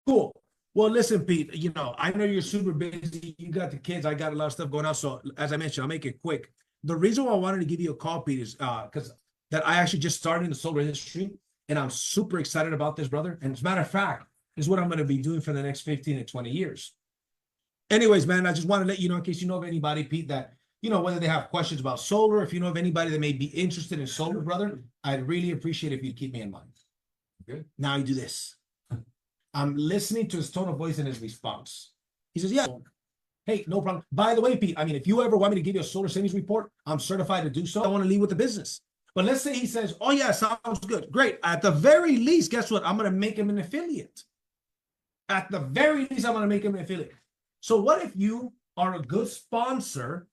Cool. Well, listen, Pete, you know, I know you're super busy. You got the kids. I got a lot of stuff going on. So as I mentioned, I'll make it quick. The reason why I wanted to give you a call, Pete, is because that I actually just started in the solar industry and I'm super excited about this, brother. And as a matter of fact, this is what I'm going to be doing for the next 15 to 20 years. Anyways, man, I just want to let you know, in case you know of anybody, Pete, that, you know, whether they have questions about solar, if you know of anybody that may be interested in solar, brother, I'd really appreciate if you'd keep me in mind. Good. Now you do this. I'm listening to his tone of voice and his response. He says, yeah, hey, no problem. By the way, Pete, I mean, if you ever want me to give you a solar savings report, I'm certified to do so. I want to leave with the business. But let's say he says, oh, yeah, sounds good. Great. At the very least, guess what? I'm going to make him an affiliate. At the very least, I'm going to make him an affiliate. So what if you are a good sponsor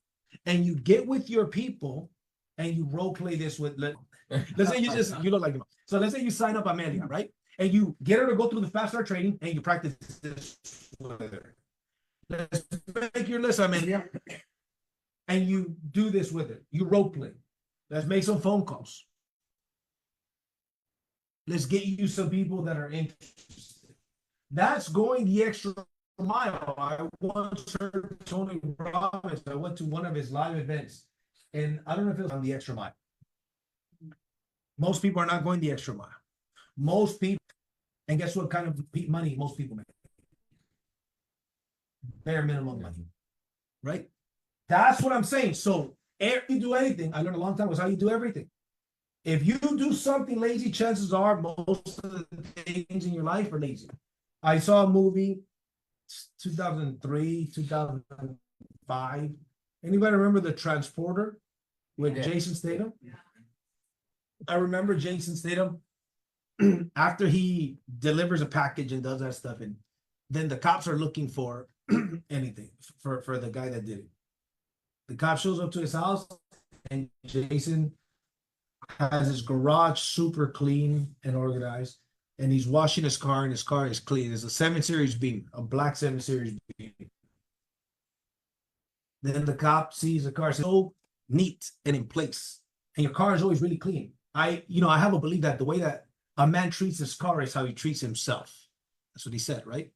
and you get with your people and you role play this with, let's say you look like him. So let's say you sign up Amelia, right? And you get her to go through the fast start training and you practice this with her. Let's make your list, Amelia. And you do this with it. You role play. Let's make some phone calls. Let's get you some people that are interested. That's going the extra mile. I once heard Tony Robbins. I went to one of his live events, and I don't know if it was on the extra mile. Most people are not going the extra mile. Most people, and guess what kind of money most people make? Bare minimum money, right? That's what I'm saying. So if you do anything, I learned a long time was how you do everything. If you do something lazy, chances are most of the things in your life are lazy. I saw a movie, 2003, 2005. Anybody remember The Transporter with Jason Statham? I remember Jason Statham after he delivers a package and does that stuff, and then the cops are looking for anything for the guy that did it. The cop shows up to his house, and Jason has his garage super clean and organized, and he's washing his car, and his car is clean. It's a 7 Series Beam, a black 7 Series Beam. Then the cop sees the car so neat and in place, and your car is always really clean. I have a belief that the way that a man treats his car is how he treats himself. That's what he said, right?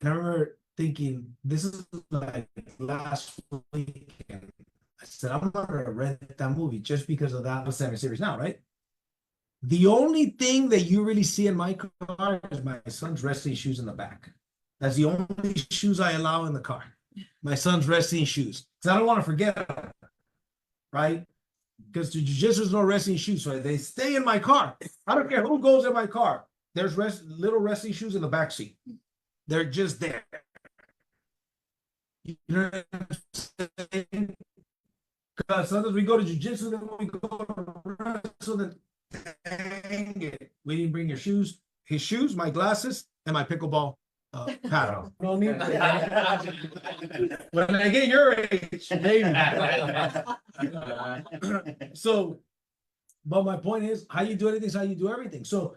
And I remember thinking, this is like last weekend. I said, I'm gonna rent that movie just because of that 7 Series now, right? The only thing that you really see in my car is my son's resting shoes in the back. That's the only shoes I allow in the car. My son's resting shoes. Because I don't want to forget them, right? Because to jiu-jitsu, there's no resting shoes, so they stay in my car. I don't care who goes in my car. There's little resting shoes in the back seat. They're just there. You know what I'm saying? Because sometimes we go to jiu-jitsu, then we go to wrestle, then dang it. We didn't bring your shoes. His shoes, my glasses, and my pickleball paddle. When I get your age, maybe. So But my point is, how you do anything is how you do everything. So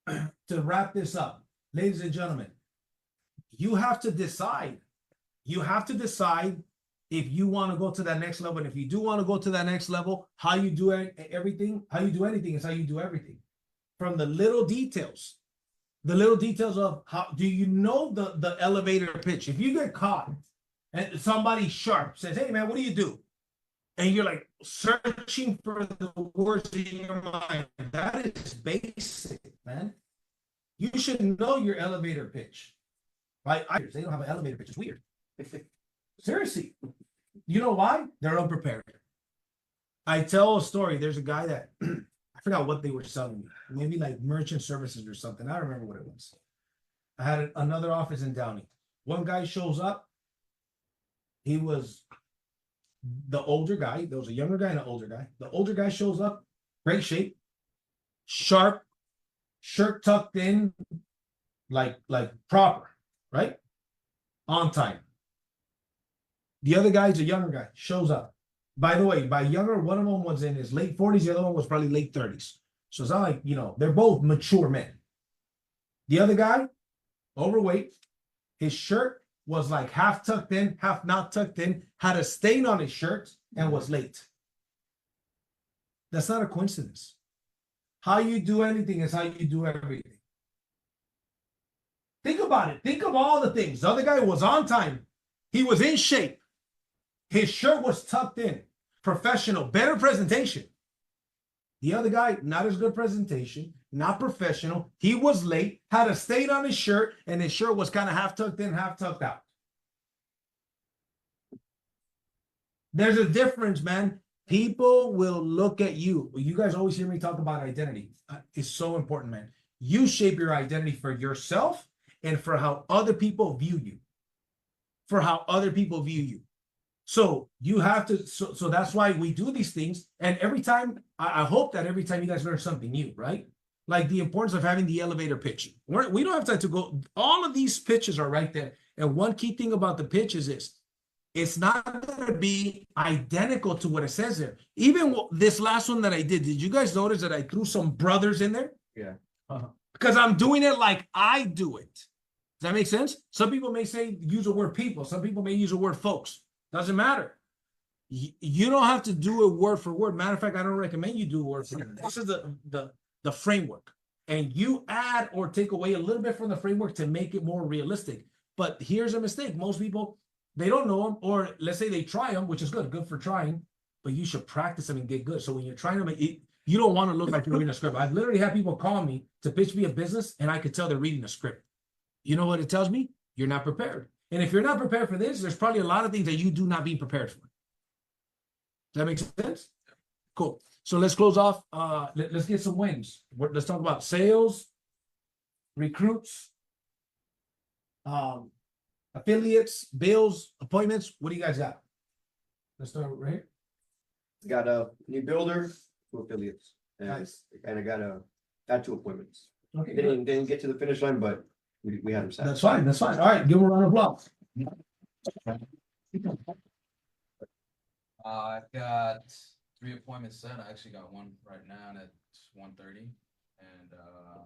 to wrap this up, ladies and gentlemen, you have to decide. You have to decide if you want to go to that next level. And if you do want to go to that next level, how you do everything, how you do anything is how you do everything. From the little details of how do you know the elevator pitch. If you get caught and somebody sharp says, hey man, what do you do? And you're like searching for the words in your mind. That is basic, man. You should know your elevator pitch. Right? They don't have an elevator pitch. It's weird. Seriously. You know why? They're unprepared. I tell a story. There's a guy that I forgot what they were selling me. Maybe like merchant services or something. I don't remember what it was. I had another office in Downey. One guy shows up. He was the older guy. There was a younger guy and an older guy. The older guy shows up, great shape, sharp, shirt tucked in, like proper, right? On time. The other guy's a younger guy, shows up. By the way, by younger, one of them was in his late 40s, the other one was probably late 30s. So it's not like, you know, they're both mature men. The other guy, overweight, his shirt was like half tucked in, half not tucked in, had a stain on his shirt, and was late. That's not a coincidence. How you do anything is how you do everything. Think about it. Think of all the things. The other guy was on time. He was in shape. His shirt was tucked in. Professional, better presentation. The other guy, not as good presentation, not professional. He was late, had a stain on his shirt, and his shirt was kind of half tucked in, half tucked out. There's a difference, man. People will look at you. You guys always hear me talk about identity. It's so important, man. You shape your identity for yourself and for how other people view you. For how other people view you. So you have to, so that's why we do these things. And every time, I hope that every time you guys learn something new, right? Like the importance of having the elevator pitch. We don't have time to go, all of these pitches are right there. And one key thing about the pitches is, it's not going to be identical to what it says there. Even this last one that I did you guys notice that I threw some brothers in there? Yeah. Because I'm doing it like I do it. Does that make sense? Some people may say, use the word people. Some people may use the word folks. Doesn't matter. You don't have to do it word for word. Matter of fact, I don't recommend you do it word for word. This is the framework. And you add or take away a little bit from the framework to make it more realistic. But here's a mistake. Most people, they don't know them, or let's say they try them, which is good for trying, but you should practice them and get good. So when you're trying them, you don't want to look like you're reading a script. I've literally had people call me to pitch me a business, and I could tell they're reading a script. You know what it tells me? You're not prepared. And if you're not prepared for this, there's probably a lot of things that you do not be prepared for. Does that make sense? Cool. So let's close off. Let's get some wins. Let's talk about sales, recruits, affiliates, bills, appointments. What do you guys got? Let's start right here. Got a new builder, 2 affiliates. Nice. And I got 2 appointments. Okay. Didn't get to the finish line, but we had them set. That's fine. That's fine. All right. Give them a round of applause. I've got 3 appointments set. I actually got one right now at 1:30, and I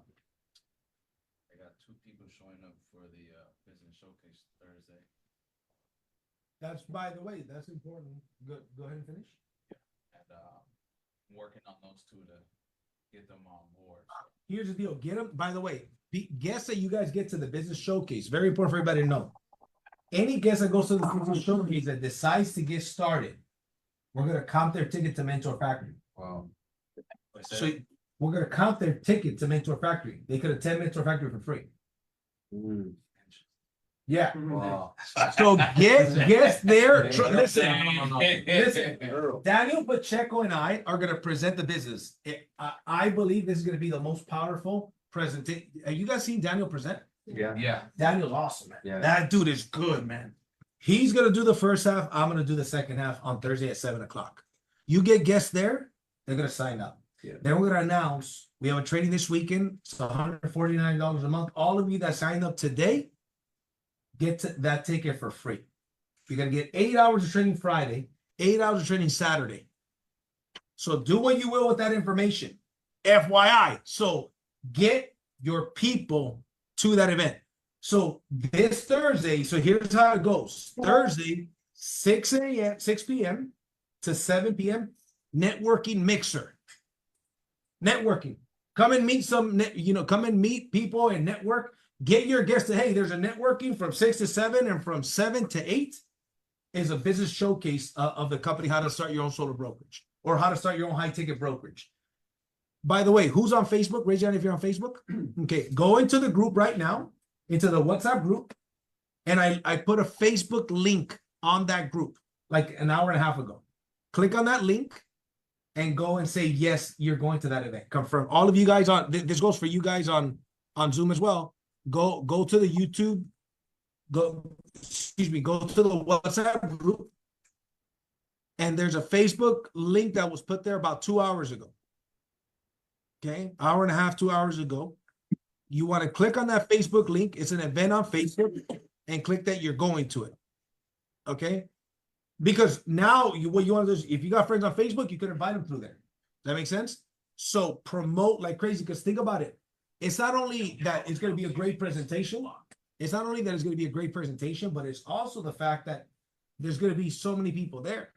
got 2 people showing up for the business showcase Thursday. That's, by the way, that's important. Good. Go ahead and finish. And I'm working on those 2 to get them on board. Here's the deal. Get them. By the way, guests that you guys get to the business showcase. Very important for everybody to know. Any guest that goes to the business showcase that decides to get started, we're going to count their ticket to Mentor Factory. Wow. So we're going to count their ticket to Mentor Factory. They could attend Mentor Factory for free. Yeah. Wow. So guess there. Listen. Daniel Pacheco and I are going to present the business. I believe this is going to be the most powerful presentation. Have you guys seen Daniel present? Yeah. Daniel's awesome, man. Yeah. That dude is good, man. He's going to do the first half. I'm going to do the second half on Thursday at 7:00. You get guests there, they're going to sign up. Yeah. Then we're going to announce we have a training this weekend. It's $149 a month. All of you that signed up today, get that ticket for free. You're going to get 8 hours of training Friday, 8 hours of training Saturday. So do what you will with that information. FYI. So get your people to that event. So this Thursday, so here's how it goes. Thursday, 6 p.m. to 7 p.m. networking mixer. Networking. Come and meet come and meet people and network. Get your guests to, hey, there's a networking from 6 to 7 and from 7 to 8 is a business showcase of the company, how to start your own solar brokerage or how to start your own high ticket brokerage. By the way, who's on Facebook? Raise your hand if you're on Facebook. Okay, go into the group right now, into the WhatsApp group, and I put a Facebook link on that group like an hour and a half ago. Click on that link and go and say, yes, you're going to that event. Confirm. All of you guys on, this goes for you guys on Zoom as well. Go to the YouTube, go to the WhatsApp group, and there's a Facebook link that was put there about 2 hours ago. Okay, hour and a half, 2 hours ago. You want to click on that Facebook link. It's an event on Facebook, and click that you're going to it. Okay, because now what you want to do is, if you got friends on Facebook, you can invite them through there. That makes sense. So promote like crazy. Because think about it. It's not only that it's going to be a great presentation. It's not only that it's going to be a great presentation, but it's also the fact that there's going to be so many people there.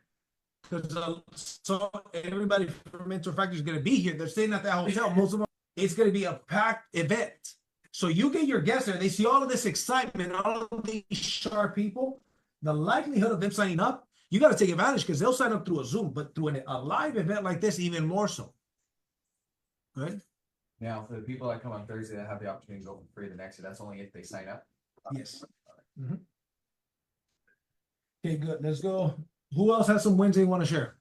Because so everybody from Mentor Factory is going to be here. They're staying at that hotel. Most of them, it's going to be a packed event. So you get your guests there. They see all of this excitement, all of these sharp people. The likelihood of them signing up, you got to take advantage because they'll sign up through a Zoom, but through a live event like this, even more so. Right? Now, for the people that come on Thursday that have the opportunity to go for free the next day, that's only if they sign up. Yes. Okay, good. Let's go. Who else has some wins they want to share?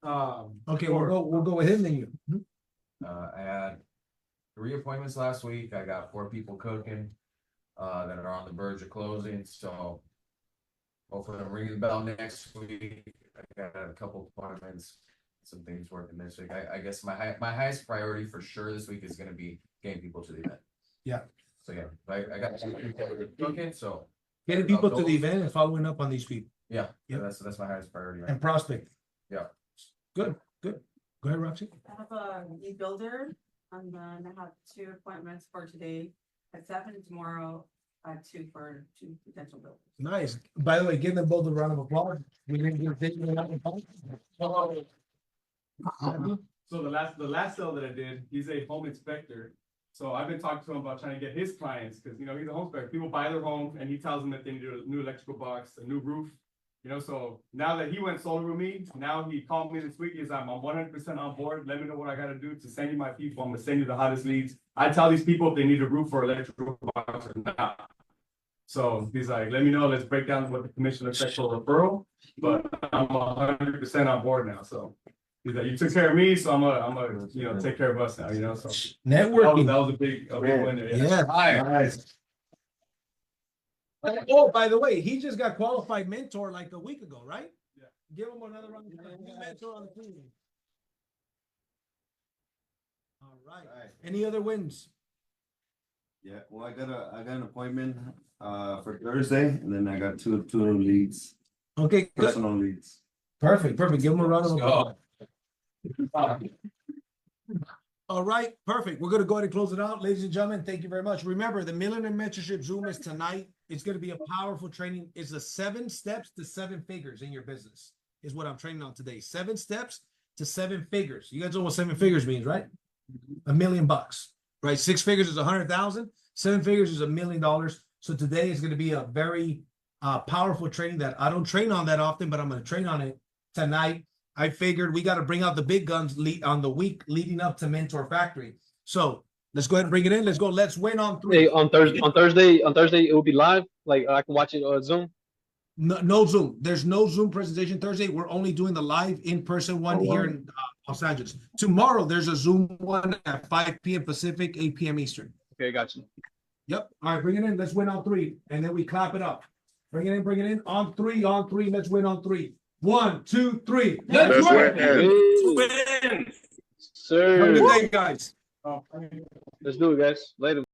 Okay, we'll go with him then you. I had 3 appointments last week. I got 4 people cooking that are on the verge of closing. So hopefully I'm ringing the bell next week. I got a couple appointments, some things working this week. I guess my highest priority for sure this week is going to be getting people to the event. Yeah. So yeah, I got 2 people cooking. So getting people to the event and following up on these people. Yeah, that's my highest priority. Right and prospect. Yeah. Good. Go ahead, Roxy. I have a new builder, and then I have 2 appointments for today at 7, tomorrow at 2 for 2 potential builders. Nice. By the way, give them both a round of applause. We didn't give them a round of applause. So the last sale that I did, he's a home inspector. So I've been talking to him about trying to get his clients, because he's a home inspector. People buy their home and he tells them that they need a new electrical box, a new roof. So now that he went solar with me, now he called me this week. He's like, I'm 100% on board. Let me know what I got to do to send you my people. I'm going to send you the hottest leads. I tell these people if they need a roof or electrical box or not. So he's like, let me know. Let's break down what the commission looks like for referral. But I'm 100% on board now. So he's like, you took care of me, so I'm gonna take care of us now. So networking. That was a big win there. Yeah. Nice. Oh, by the way, he just got qualified mentor like a week ago, right? Yeah. Give him another round of mentor on the team. All right. Any other wins? Yeah, well, I got an appointment for Thursday, and then I got two new leads. Okay, personal leads. Perfect. Give him a round of applause. All right, perfect. We're going to go ahead and close it out. Ladies and gentlemen, thank you very much. Remember, the Millionaire Mentorship Zoom is tonight. It's going to be a powerful training. It's the 7 steps to 7 figures in your business is what I'm training on today. 7 steps to 7 figures. You guys know what 7 figures means, right? $1 million, right? 6 figures is 100,000. 7 figures is $1 million. So today is going to be a very powerful training that I don't train on that often, but I'm going to train on it tonight. I figured we got to bring out the big guns on the week leading up to Mentor Factory. So let's go ahead and bring it in. Let's go. Let's win on 3. Hey, on Thursday, it will be live. Like I can watch it on Zoom. No Zoom. There's no Zoom presentation Thursday. We're only doing the live in-person one here in Los Angeles. Tomorrow, there's a Zoom one at 5 p.m. Pacific, 8 p.m. Eastern. Okay, got you. Yep. All right, bring it in. Let's win on 3, and then we clap it up. Bring it in. On 3. Let's win on 3. 1, 2, 3. Let's win. Sir. Have a good day, guys. Let's do it, guys. Later.